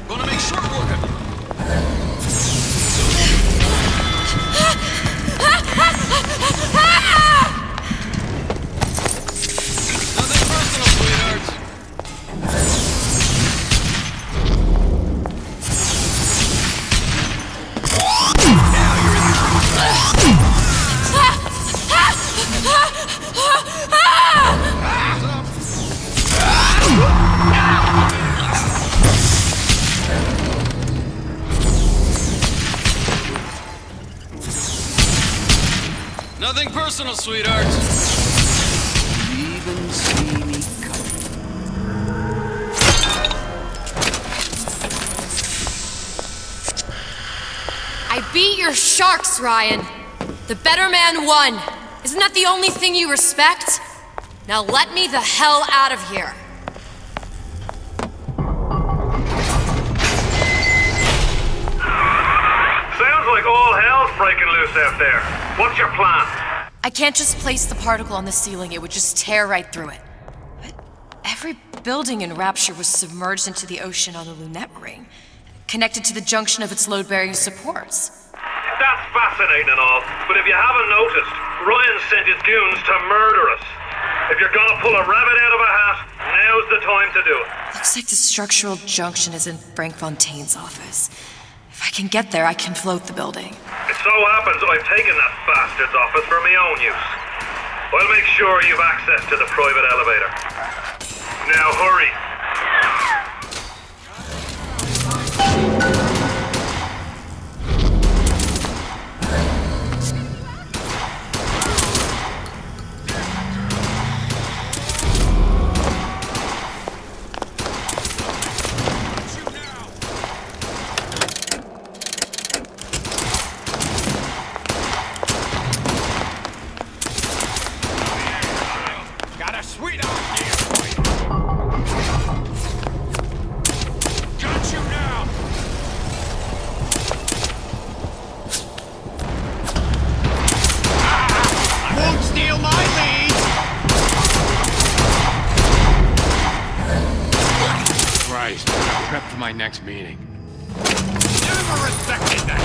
Gonna make short work of you. Nothing personal, sweethearts. Nothing personal, sweethearts. Even see me coming. I beat your sharks, Ryan. The better man won. Isn't that the only thing you respect? Now let me the hell out of here. Sounds like all hell's breaking loose out there. What's your plan? I can't just place the particle on the ceiling, it would just tear right through it. But every building in Rapture was submerged into the ocean on the Lunette ring, connected to the junction of its load-bearing supports. That's fascinating and all, but if you haven't noticed, Ryan sent his goons to murder us. If you're gonna pull a rabbit out of a hat, now's the time to do it. Looks like the structural junction is in Frank Fontaine's office. If I can get there, I can float the building. It so happens I've taken that bastard's office for my own use. I'll make sure you've access to the private elevator. Now hurry. Got a sweet idea for you. Got you now. Won't steal my lead. Christ, I'm prepped for my next meeting. Never respected that.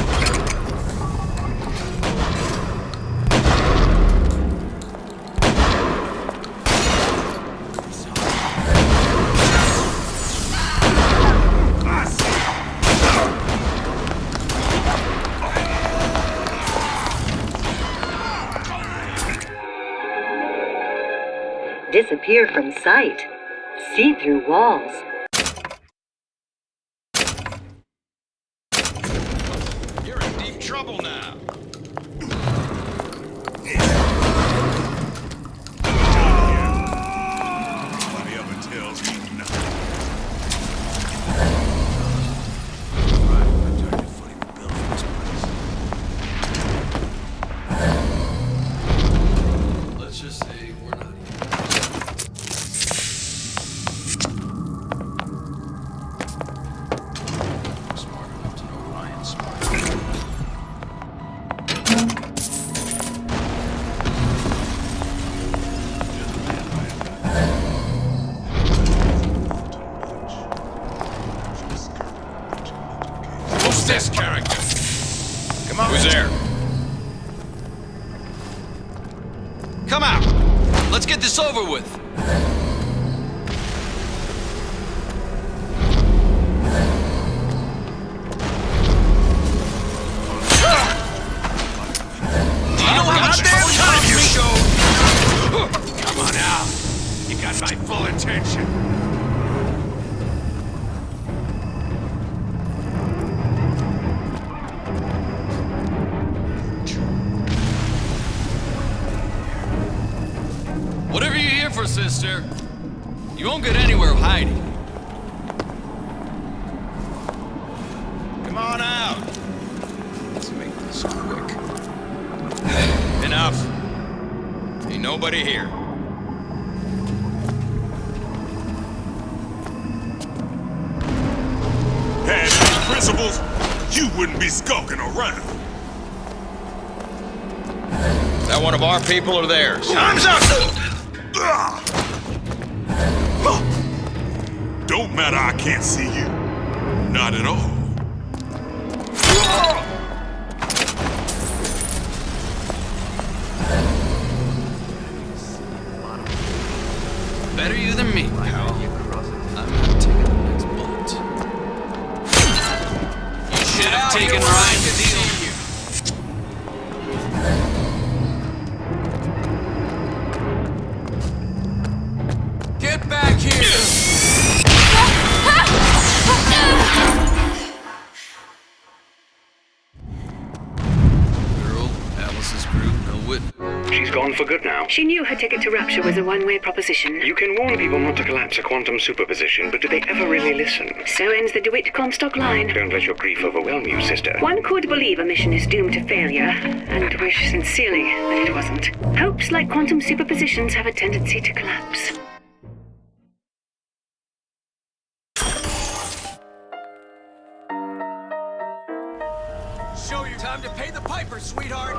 Disappear from sight. See through walls. You're in deep trouble now. The other tells me nothing. Let's just say we're not smart enough to know Ryan's smart. Who's this character? Come on. Who's there? Come out. Let's get this over with. sister. You won't get anywhere hiding. Come on out. Let's make this quick. Enough. Ain't nobody here. Had any principles, you wouldn't be skulking around. Is that one of our people or theirs? Time's up! Don't matter, I can't see you. Not at all. Better you than me, pal. I'm not taking the next bullet. You should have taken Ryan to deal with you. Get back here! Girl, Alice's group, no witness. She's gone for good now. She knew her ticket to Rapture was a one-way proposition. You can warn people not to collapse a quantum superposition, but do they ever really listen? So ends the DeWitt Comstock line. Don't let your grief overwhelm you, sister. One could believe a mission is doomed to failure, and wish sincerely that it wasn't. Hopes like quantum superpositions have a tendency to collapse. Show you time to pay the piper, sweetheart!